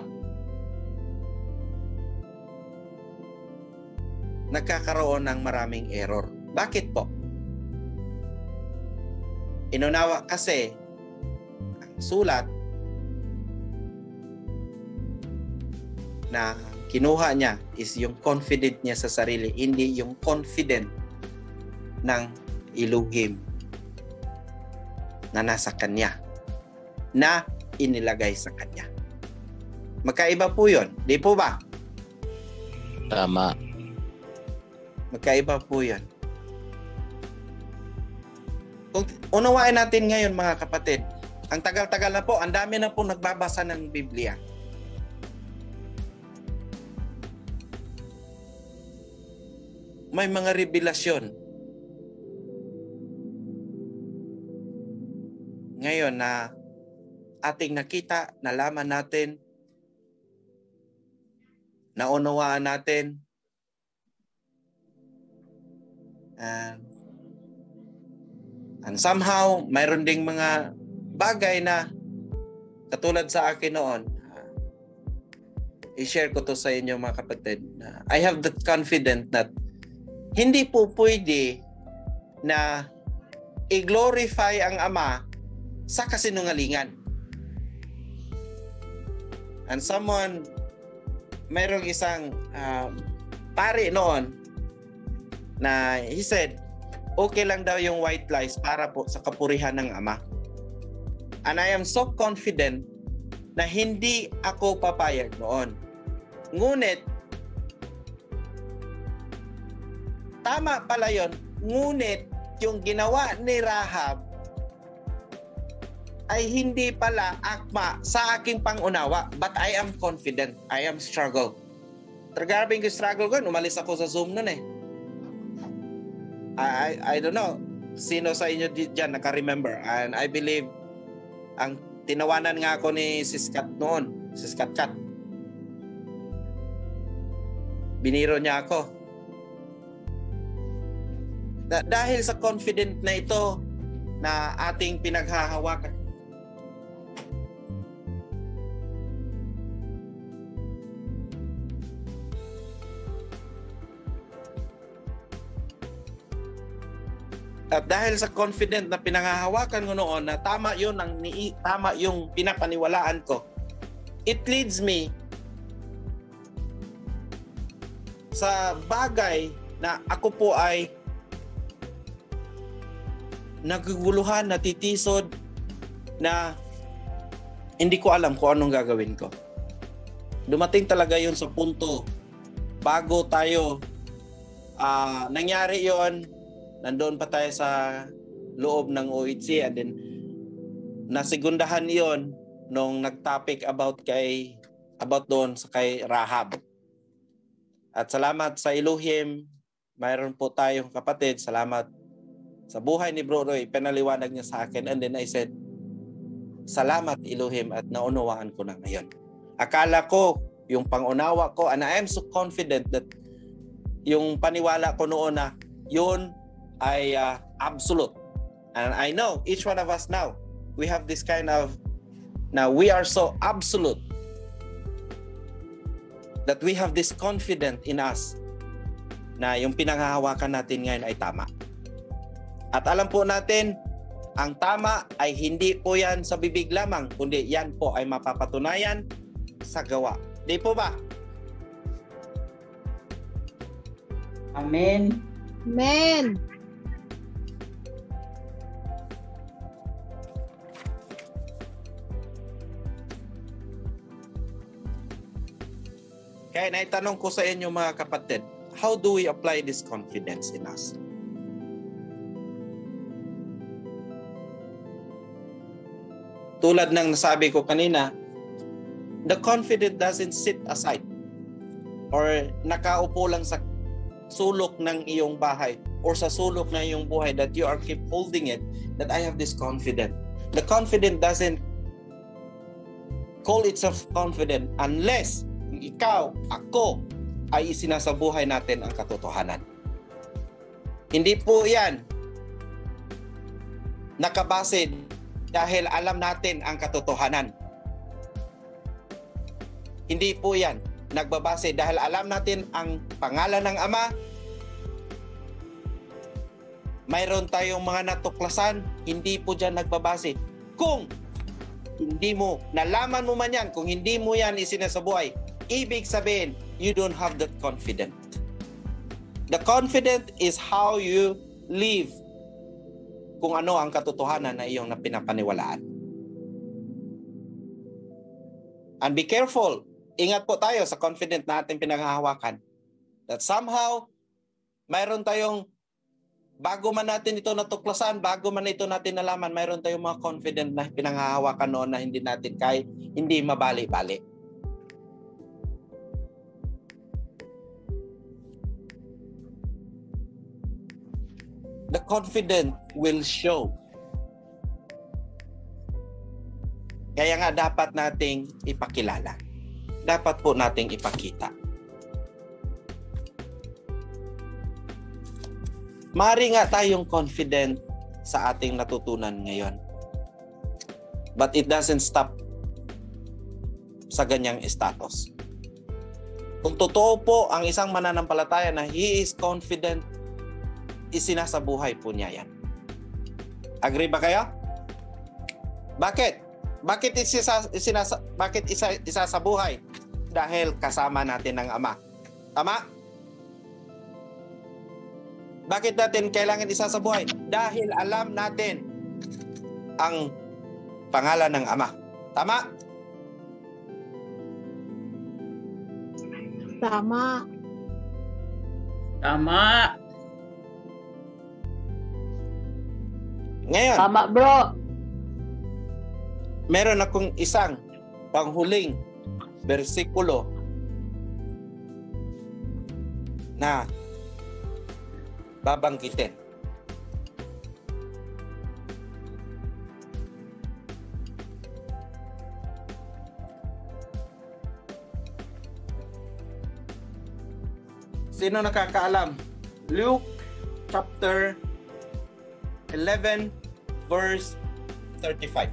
Nagkakaroon ng maraming error. Bakit po? Inunawa kasi ang sulat na kinuha niya is yung confident niya sa sarili, hindi yung confident ng Elohim na nasa kanya, na inilagay sa kanya. Magkaiba po yun. Di po ba? Tama. Magkaiba po yun. Kung unawain natin ngayon mga kapatid, ang tagal-tagal na po, ang dami na po nagbabasa ng Biblia. May mga revelasyon ngayon na ating nakita, nalaman natin, naunawaan natin, and somehow, mayroon ding mga bagay na katulad sa akin noon, i-share ko to sa inyo mga kapatid. I have that confidence that hindi po pwede na i-glorify ang Ama sa kasinungalingan. And mayroong isang pari noon na he said, okay lang daw yung white lies para po sa kapurihan ng Ama. And I am so confident na hindi ako papayag noon. Ngunit, tama pala yun, ngunit yung ginawa ni Rahab ay hindi pala akma sa aking pangunawa. But I am confident. I am struggle. Grabe yung struggle ko. Umalis ako sa Zoom nun eh. I don't know. Sino sa inyo dyan naka-remember? And I believe, ang tinawanan nga ako ni Sis Kat noon. Sis Kat. Biniro niya ako. Dahil sa confident na ito na ating pinaghahawakan. At dahil sa confident na pinanghahawakan ko noon na tama yung pinapaniwalaan ko, it leads me sa bagay na ako po ay naguguluhan, natitisod, na hindi ko alam kung anong gagawin ko. Dumating talaga yun sa punto, bago tayo, nangyari yon, nandoon pa tayo sa loob ng OHC, and then nasigundahan yon nung nag-topic about doon sa kay Rahab. At salamat sa Elohim, mayroon po tayong kapatid, salamat sa buhay ni Bro Roy, pinaliwanag niya sa akin, and then I said, salamat Elohim, at naunawaan ko na ngayon. Akala ko, yung pangunawa ko, and I am so confident that yung paniwala ko noon na yun ay absolute. And I know, each one of us now, we have this kind of, now we are so absolute that we have this confidence in us na yung pinanghahawakan natin ngayon ay tama. At alam po natin, ang tama ay hindi po yan sa bibig lamang, kundi yan po ay mapapatunayan sa gawa. Di po ba? Amen. Amen. Kaya naitanong ko sa inyo mga kapatid, how do we apply this confidence in us? Tulad ng nasabi ko kanina, the confidence doesn't sit aside or nakaupo lang sa sulok ng iyong bahay or sa sulok ng iyong buhay that you are keep holding it, that I have this confidence. The confidence doesn't call itself confident unless ikaw, ako, ay isinasabuhay natin ang katotohanan. Hindi po yan nakabase dahil alam natin ang katotohanan. Hindi po yan nagbabase dahil alam natin ang pangalan ng Ama. Mayroon tayong mga natuklasan, hindi po dyan nagbabase. Kung hindi mo, nalaman mo man yan, kung hindi mo yan isinasabuhay, ibig sabihin, you don't have that confidence. The confidence is how you live kung ano ang katotohanan na iyong pinapaniwalaan. And be careful. Ingat po tayo sa confidence na ating pinanghahawakan. That somehow, mayroon tayong, bago man natin ito natuklasan, bago man ito natin nalaman, mayroon tayong mga confidence na pinanghahawakan noon na hindi natin hindi mabali-bali. The confidence will show. Kaya nga dapat nating ipakilala. Dapat po nating ipakita. Mari nga tayong confident sa ating natutunan ngayon. But it doesn't stop sa ganyang status. Kung totoo po ang isang mananampalataya na he is confident, isinasabuhay po niya yan. Agree ba kayo? Bakit? Bakit isa sa buhay? Dahil kasama natin ang Ama. Tama? Bakit natin kailangan isa sa buhay? Dahil alam natin ang pangalan ng Ama. Tama? Tama. Tama. Ngayon, Tama, bro. meron akong isang panghuling bersikulo na babanggitin. Sino nakakaalam? Luke chapter 11 verse 35.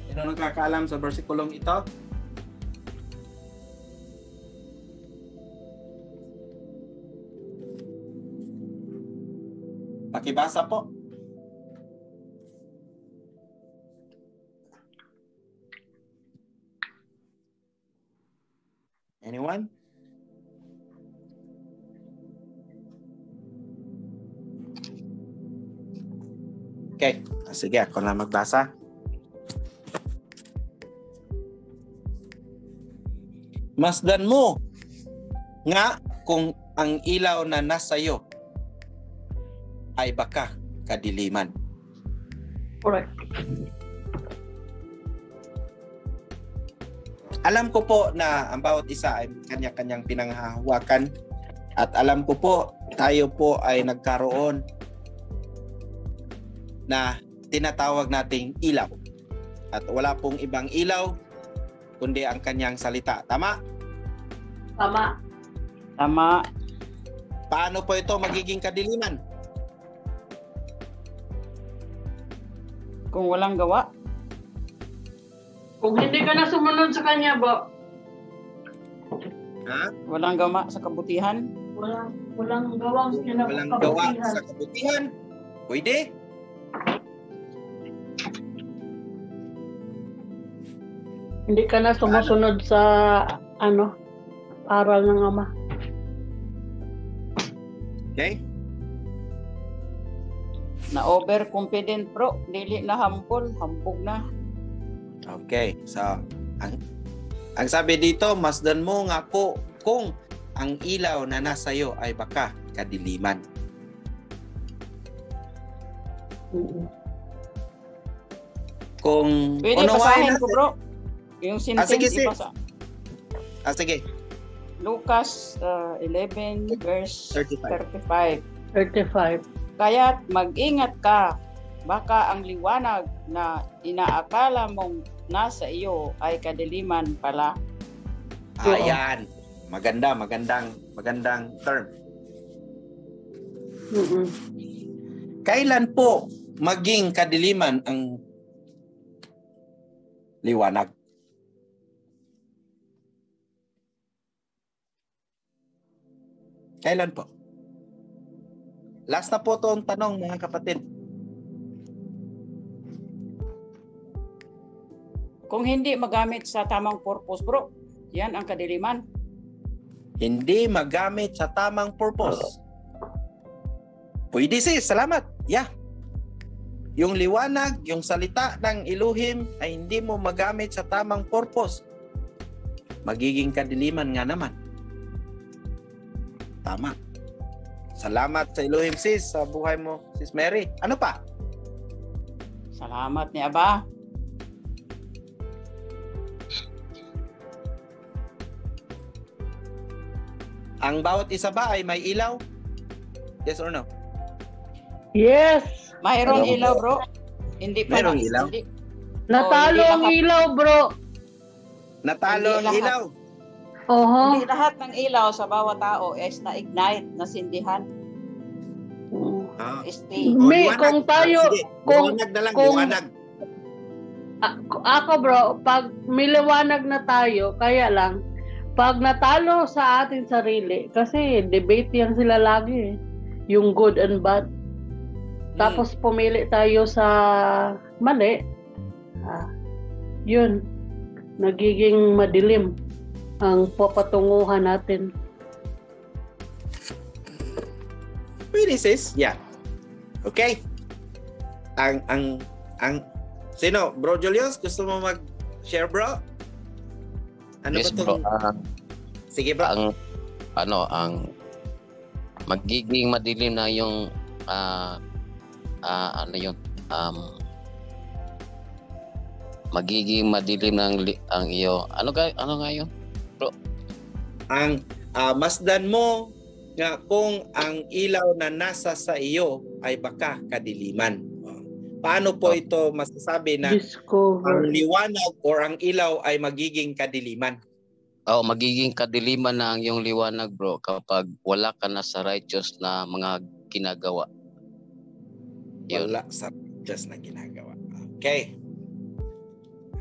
Sino nakakaalam sa bersikulong ito? Pakibasa po. Anyone? Okay. Sige, ako na magbasa. Masdan mo nga kung ang ilaw na nasa iyo ay baka kadiliman. Correct. Alam ko po na ang bawat isa ay kanya-kanyang pinanghahawakan at alam ko po tayo po ay nagkaroon na tinatawag nating ilaw at wala pong ibang ilaw kundi ang kanyang salita. Tama? Tama. Tama. Paano po ito magiging kadiliman? Kung walang gawa. Kung hindi ka na sumunod sa kanya, bro. Ha? Walang gawa sa kabutihan. Walang gawang Walang gawa sa kabutihan. Pwede? Hindi ka na sumusunod sa aral ng Ama. Okay? Na overconfident bro. Dili na hambol. Hambog na. Okay. So, ang sabi dito, masdan mo nga po kung ang ilaw na nasa iyo ay baka kadiliman. Kung Pwede basahin ko bro. Yung sentence sige, sige. ibasa. Sige. Lucas 11 verse 35. 35. Kaya't mag-ingat ka, baka ang liwanag na inaakala mong nasa iyo ay kadiliman pala. Ayan. Magandang term. Kailan po maging kadiliman ang liwanag? Kailan po? Last na po itong tanong, mga kapatid. Kung hindi magamit sa tamang purpose bro, yan ang kadiliman. Hindi magamit sa tamang purpose. Pwede sis, salamat. Yeah. Yung liwanag, yung salita ng Elohim ay hindi mo magamit sa tamang purpose. Magiging kadiliman nga naman. Tama. Salamat sa Elohim sis, sa buhay mo, sis Mary. Ano pa? Salamat ni Aba. Ang bawat isa ba ay may ilaw? Yes or no? Yes. Mayroong Mayroong ilaw bro. Hindi pa Mayroong na- ilaw? Hindi. Natalo hindi ang lahat. ilaw, bro. Natalo ang Hindi lahat. ilaw. Oho. Hindi lahat ng ilaw sa bawat tao is na-ignite, nasindihan, Ah. stay. May, liwanag. kung tayo, Sige, kung- liwanag na lang, kung- liwanag. Ako bro, pag may liwanag na tayo, kaya lang, Pag natalo sa ating sarili, kasi debate yan sila lagi, yung good and bad. Tapos pumili tayo sa mali, yun, nagiging madilim ang papatunguhan natin. Pwede, sis? Yeah. Okay. Ang sino? Bro Julius, gusto mo mag-share, bro? Ano Yes, ba bro. Sige, bro. Ang magiging madilim na yung magiging madilim ang iyo. Ano nga yun, bro? Ang masdan mo nga kung ang ilaw na nasa sa iyo ay baka kadiliman. Paano po ito masasabi na ang liwanag or ang ilaw ay magiging kadiliman? Magiging kadiliman na ang iyong liwanag, bro, kapag wala ka na sa righteous na mga ginagawa. Yun. Wala sa righteous na ginagawa. Okay.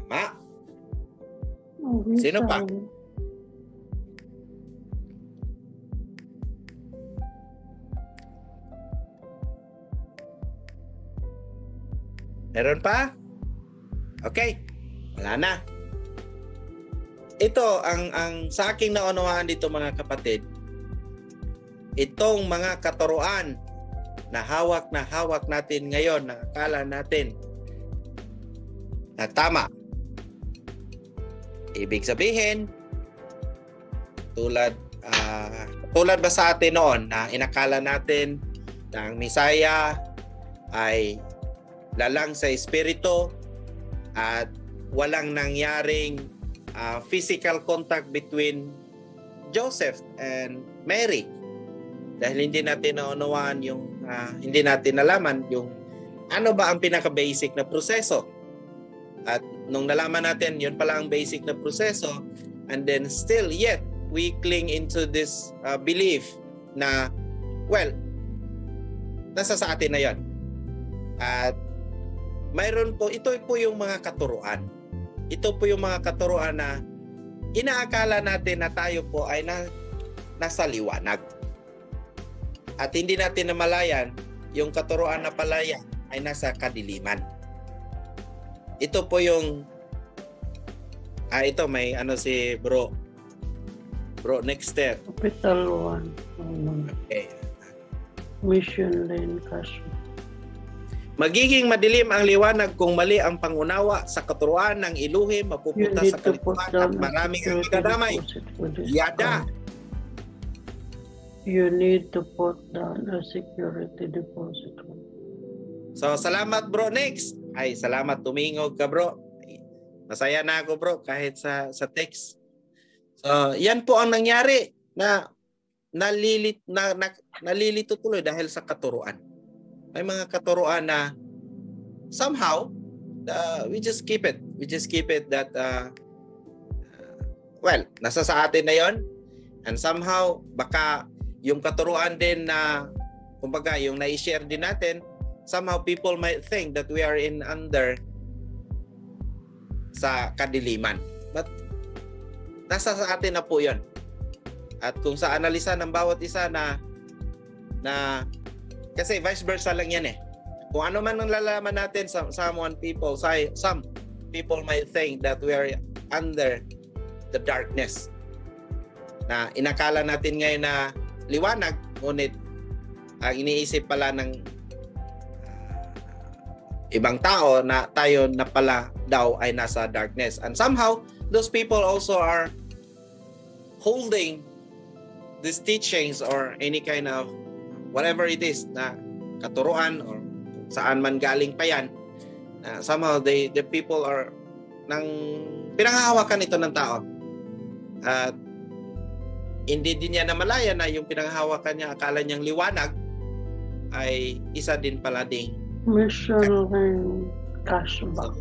Tama. Sino pa? Meron pa? Okay. Wala na. Ito ang sa aking naunawaan dito, mga kapatid. Itong mga katuruan na hawak natin ngayon, na akala natin na tama. Ibig sabihin, tulad ba sa atin noon na inakala natin na ang Misaya ay lalang sa espiritu at walang nangyaring physical contact between Joseph and Mary. Dahil hindi natin naunawaan yung hindi natin nalaman yung ano ba ang pinaka-basic na proseso. At nung nalaman natin yun pala ang basic na proseso, and then still yet we cling into this belief na well, nasa sa atin na yun. At mayroon po, ito po yung mga katuruan. Ito po yung mga katuruan na inaakala natin na tayo po ay nasa liwanag. At hindi natin namalayan yung katuruan na pala yan ay nasa kadiliman. Ito po yung ito may si bro Nexter. Capital 1. Okay. Mission Lane Casio. Magiging madilim ang liwanag kung mali ang pangunawa sa katuruan ng Elohim, mapupunta sa kalikuan at maraming ang ikadamay. Yada. You need to put down a security deposit. So, salamat bro. Next. Ay, salamat. Tumingog ka bro. Masaya na ako bro kahit sa text. So, yan po ang nangyari na nalilito tuloy dahil sa katuruan. May mga katuruan na somehow we just keep it. We just keep it that well, nasa sa atin na 'yon. And somehow baka yung katuruan din na kumbaga yung na-share din natin, somehow people might think that we are in under sa kadiliman. But nasa sa atin na po 'yon. At kung sa analisa ng bawat isa na kasi vice versa lang yan eh. Kung ano man ang lalaman natin, some people might think that we are under the darkness. Na inakala natin ngayon na liwanag, ngunit ang iniisip pala ng ibang tao na tayo na pala daw ay nasa darkness. And somehow, those people also are holding these teachings or any kind of whatever it is na katuruan or saan man galing pa yan, somehow the people are pinanghahawakan ito ng tao. At hindi din niya namalaya na yung pinanghahawakan niya, akala niyang liwanag ay isa din pala ding mission ng cashback.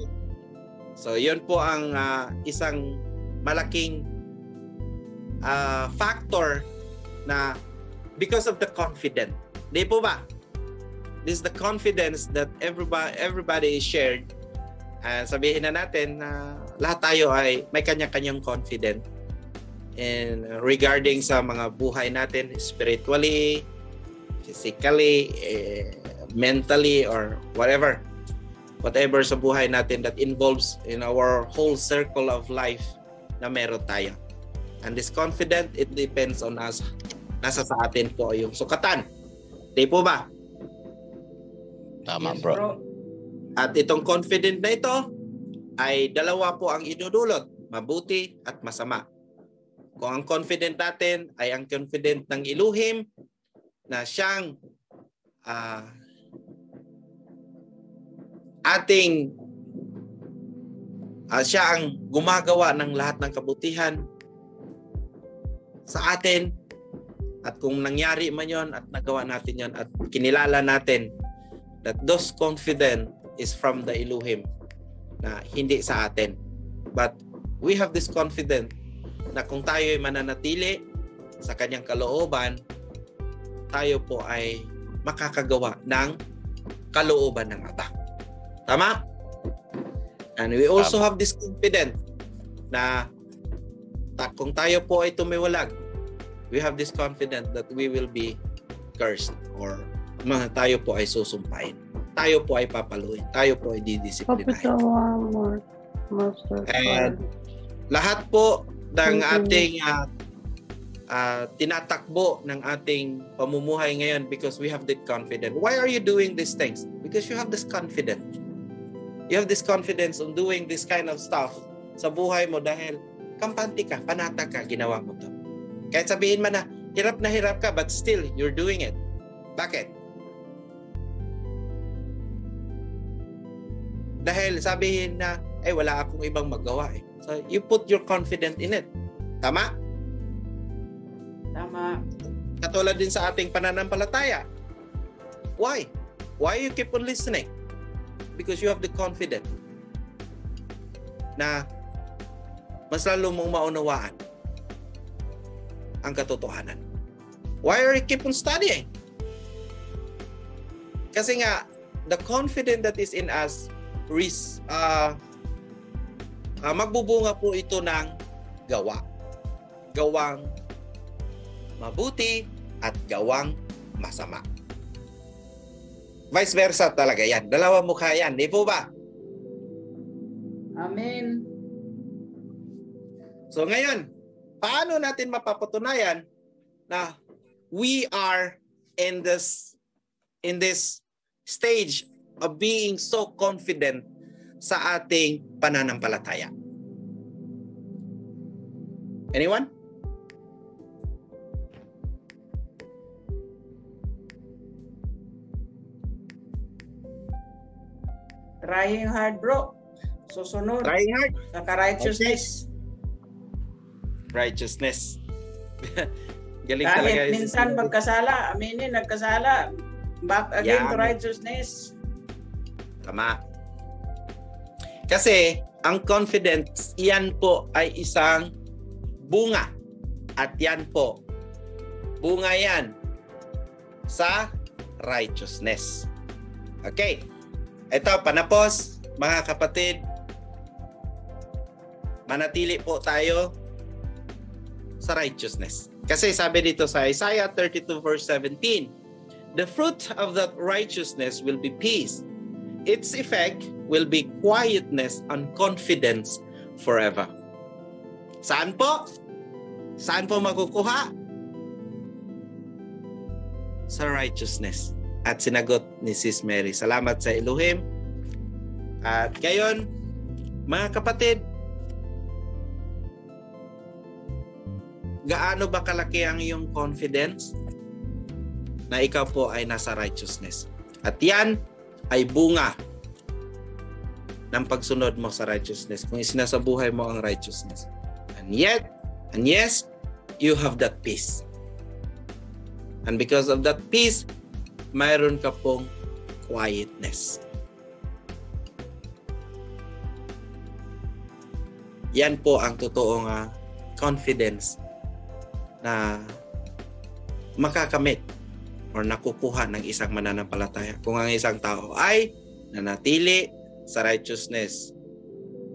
So yun po ang isang malaking factor na because of the confidence. Di po ba? This is the confidence that everybody is shared. Sabihin na natin na lahat tayo ay may kanya-kanyang confident. in regarding sa mga buhay natin spiritually, physically, mentally, or whatever sa buhay natin that involves in our whole circle of life na meron tayo. And this confident, it depends on us. Nasa sa atin po yung sukatan. Di po ba? Tama, Yes, bro. At itong confident na ito ay dalawa po ang idudulot, mabuti at masama. Kung ang confident natin ay ang confident ng Elohim na siyang siya ang gumagawa ng lahat ng kabutihan sa atin, at kung nangyari man yon at nagawa natin yon at kinilala natin that those confident is from the Elohim na hindi sa atin, but we have this confident na kung tayo ay mananatili sa kanyang kalooban, tayo po ay makakagawa ng kalooban ng Ama. Tama? And we also have this confidence na kung tayo po ay tumiwalag, we have this confidence that we will be cursed or tayo po ay susumpain. Tayo po ay papaluin. Tayo po ay didisiplinahin. And lahat po ng ating tinatakbo ng ating pamumuhay ngayon, because we have that confidence. Why are you doing these things? Because you have this confidence. You have this confidence on doing this kind of stuff sa buhay mo dahil kampante ka, panata ka, ginawa mo to. Kahit sabihin man na hirap ka, but still, you're doing it. Bakit? Dahil sabihin na, wala akong ibang magawa eh. So, you put your confidence in it. Tama? Tama. Katulad din sa ating pananampalataya. Why? Why you keep on listening? Because you have the confidence na mas lalo mong maunawaan ang katotohanan. Why are you keep on studying? Kasi nga, the confidence that is in us magbubunga po ito ng gawa. Gawang mabuti at gawang masama. Vice versa talaga yan. Dalawa mukha yan. Di po ba? Amen. So ngayon, paano natin mapapatunayan na we are in this stage of being so confident sa ating pananampalataya? Anyone? Trying hard, bro. Susunod. Trying hard. Saka righteousness. Righteousness. Galing Kahit talaga. minsan magkasala, aminin, nagkasala, back again to righteousness. Tama. Kasi, ang confidence, yan po ay isang bunga. At yan po, bunga yan sa righteousness. Okay. Ito, panapos, mga kapatid, manatili po tayo sa righteousness. Kasi sabi dito sa Isaiah 32 verse 17, the fruit of that righteousness will be peace. Its effect will be quietness and confidence forever. Saan po? Saan po makukuha? Sa righteousness. At sinagot ni Sis Mary, salamat sa Elohim. At ngayon, mga kapatid, gaano ba kalaki ang iyong confidence na ikaw po ay nasa righteousness? At yan ay bunga ng pagsunod mo sa righteousness. Kung isinasabuhay mo ang righteousness. And yes, you have that peace. And because of that peace, mayroon ka pong quietness. Yan po ang totoong confidence na makakamit or nakukuha ng isang mananampalataya. Kung ang isang tao ay nanatili sa righteousness,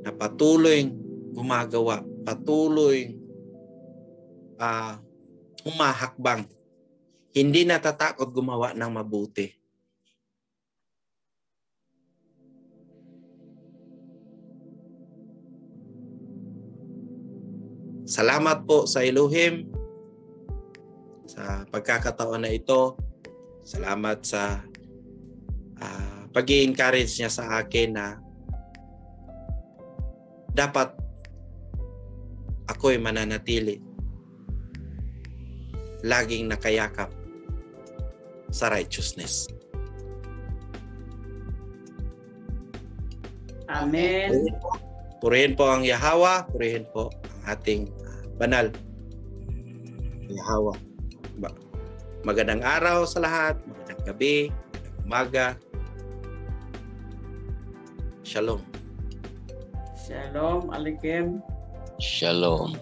na patuloy gumagawa, patuloy humahakbang. Hindi natatakot gumawa ng mabuti. Salamat po sa Elohim sa pagkakataon na ito. Salamat sa pag-i-encourage niya sa akin na dapat ako'y mananatili laging nakayakap sa righteousness. Amen. Purihin po ang Yahweh, purihin po ang ating banal Yahweh. Magandang araw sa lahat, magandang gabi, magandang umaga. Shalom. Shalom Aleichem. Shalom.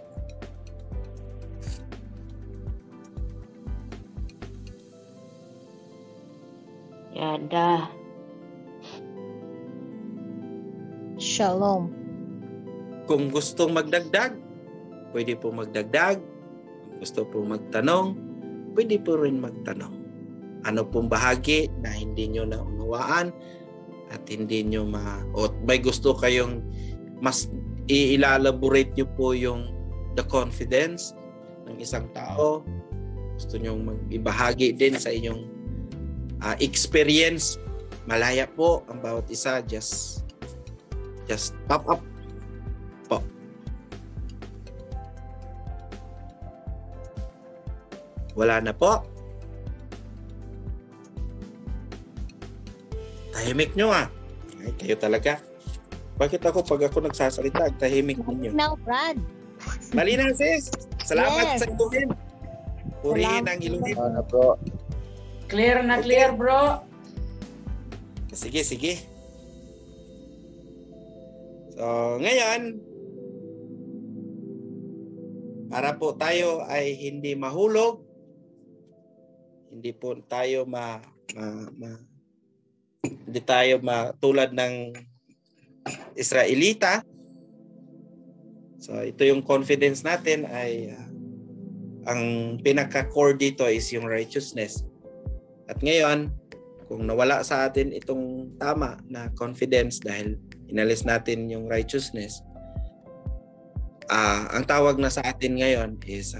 Yada. Shalom. Kung gustong magdagdag, pwede po magdagdag. Kung gusto po magtanong, pwede po rin magtanong. Ano pong bahagi na hindi nyo naunawaan at hindi nyo o may gusto kayong mas i-elaborate nyo po yung the confidence ng isang tao. Gusto nyo ibahagi din sa inyong experience. Malaya po ang bawat isa. Just pop up po. Wala na po. Tahimik nyo Ay, kayo talaga. Bakit pag ako nagsasalita, tahimik ninyo? Now, Brad. Malinaw, sis. Salamat Yes. sa Elohim. Purihin ang Elohim. Bro. Clear na clear, bro. Sige. So, ngayon, para po tayo ay hindi mahulog, hindi po tayo hindi tayo tulad ng Israelita. So, ito yung confidence natin ay ang pinaka-core dito is yung righteousness. At ngayon, kung nawala sa atin itong tama na confidence dahil inalis natin yung righteousness, ang tawag na sa atin ngayon is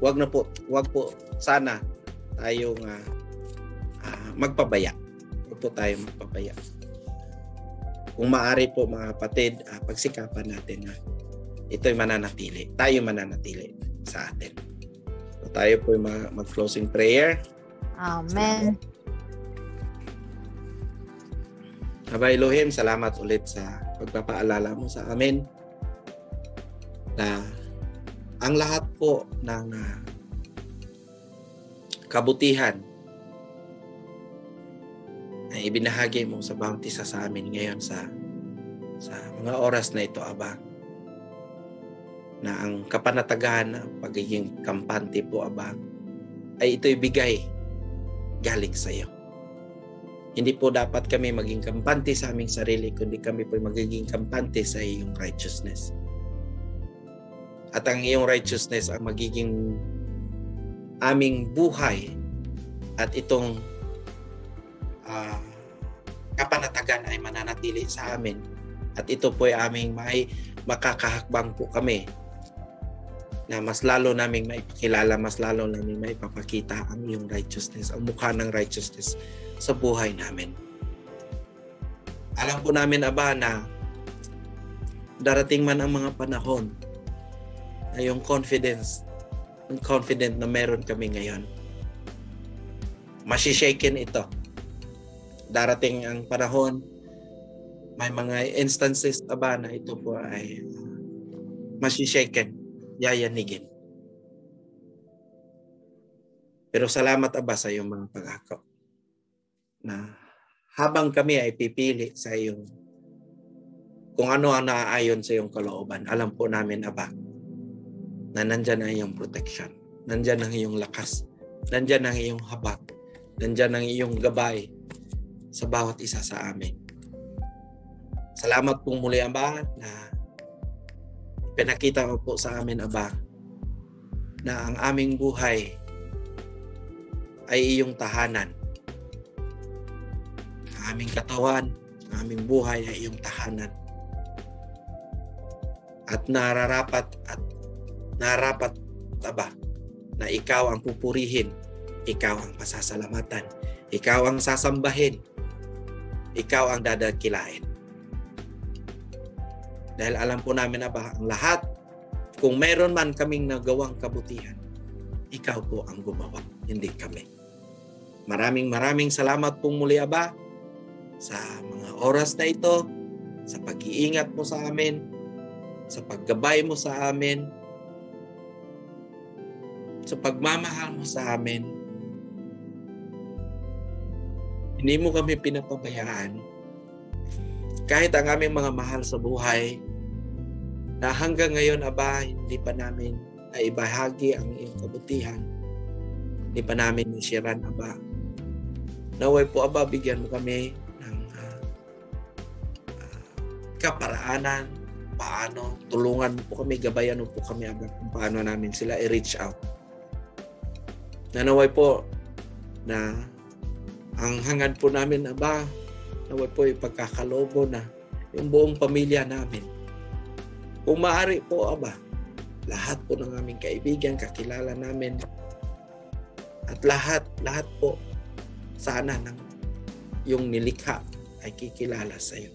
wag po sana tayong magpabaya. Wag po tayong magpabaya. Kung maaari po mga kapatid, pagsikapan natin na ito'y mananatili. Tayo mananatili sa atin. So, tayo po mag-closing prayer. Amen. Aba Elohim, salamat ulit sa pagpapaalala mo sa amin na ang lahat po ng kabutihan na ibinahagi mo sa bawat isa sa amin ngayon sa mga oras na ito, Aba, na ang kapanatagan ng pagiging kampante po, Aba, ay ito'y bigay galing sa iyo. Hindi po dapat kami maging kampante sa aming sarili, kundi kami po magiging kampante sa iyong righteousness. At ang iyong righteousness ang magiging aming buhay at itong kapanatagan ay mananatili sa amin. At ito po ay aming makakahakbang po kami na mas lalo naming maipakilala, mas lalo naming maipapakita ang iyong righteousness, ang mukha ng righteousness sa buhay namin. Alam po namin, Aba, na darating man ang mga panahon na yung confident na meron kami ngayon, masishaken ito. Darating ang panahon, may mga instances, Aba, na ito po ay masishaken, yayanigin. Pero salamat, Aba, sa iyong mga pangako na habang kami ay pipili sa iyong kung ano ang naaayon sa iyong kalooban, alam po namin, Aba, na nandyan ang iyong protection, nandyan ang iyong lakas, nandyan ang iyong habag, nandyan ang iyong gabay sa bawat isa sa amin. Salamat pong muli, Aba, na Pinakita mo po sa amin, Aba, na ang aming buhay ay iyong tahanan. Ang aming katawan, ang aming buhay ay iyong tahanan. At nararapat, Aba, na ikaw ang pupurihin, ikaw ang pasasalamatan, ikaw ang sasambahin, ikaw ang dadakilain. Dahil alam po namin, Aba, ang lahat, kung mayroon man kaming nagawang kabutihan, ikaw po ang gumawa, hindi kami. Maraming salamat pong muli, Aba, sa mga oras na ito, sa pag-iingat mo sa amin, sa paggabay mo sa amin, sa pagmamahal mo sa amin. Hindi mo kami pinapabayaan. Kahit ang aming mga mahal sa buhay, na hanggang ngayon, Aba, hindi pa namin naibahagi ang iyong kabutihan. Hindi pa namin nishiran, Aba. Naway po, Aba, bigyan mo kami ng kaparaanan, paano, tulungan mo po kami, gabayan mo po kami, Aba, kung paano namin sila i-reach out. Nanaway po na ang hangad po namin, Aba, naway po ipagkakalobo na yung buong pamilya namin. Kung maaari po, Aba, lahat po ng aming kaibigan, kakilala namin, at lahat po, sana ng yung nilikha ay kikilala sa iyo.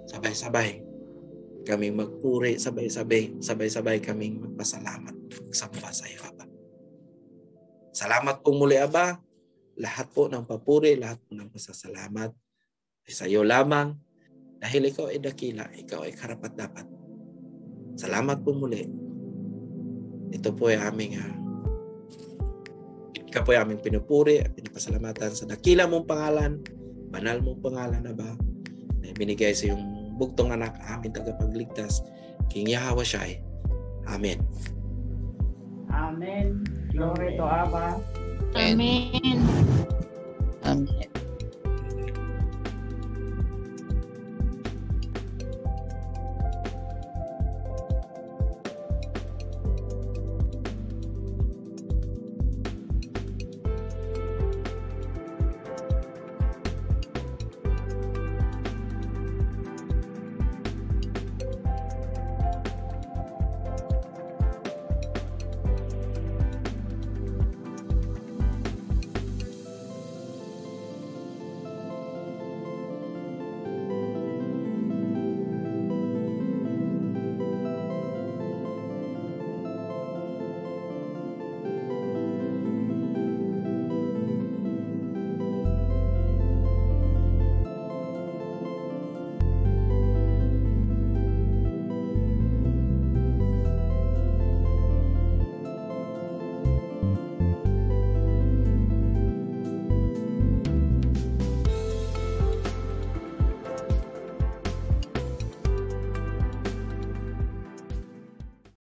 Sabay-sabay kaming magpuri, sabay-sabay kaming magpasalamat, magsamba sa iyo, Aba. Salamat po muli, Aba. Lahat po ng papuri, lahat po ng pasasalamat ay sa iyo lamang. Dahil ikaw ay dakila, ikaw ay karapat-dapat. Salamat po muli. Ito po ay ikaw po ay aming pinupuri at pinapasalamatan sa dakila mong pangalan, banal mong pangalan, Aba, na binigay sa iyong bugtong anak, aming tagapagligtas, King Yahweh Shai. Amen. Amen. Glory to Abba. Amen.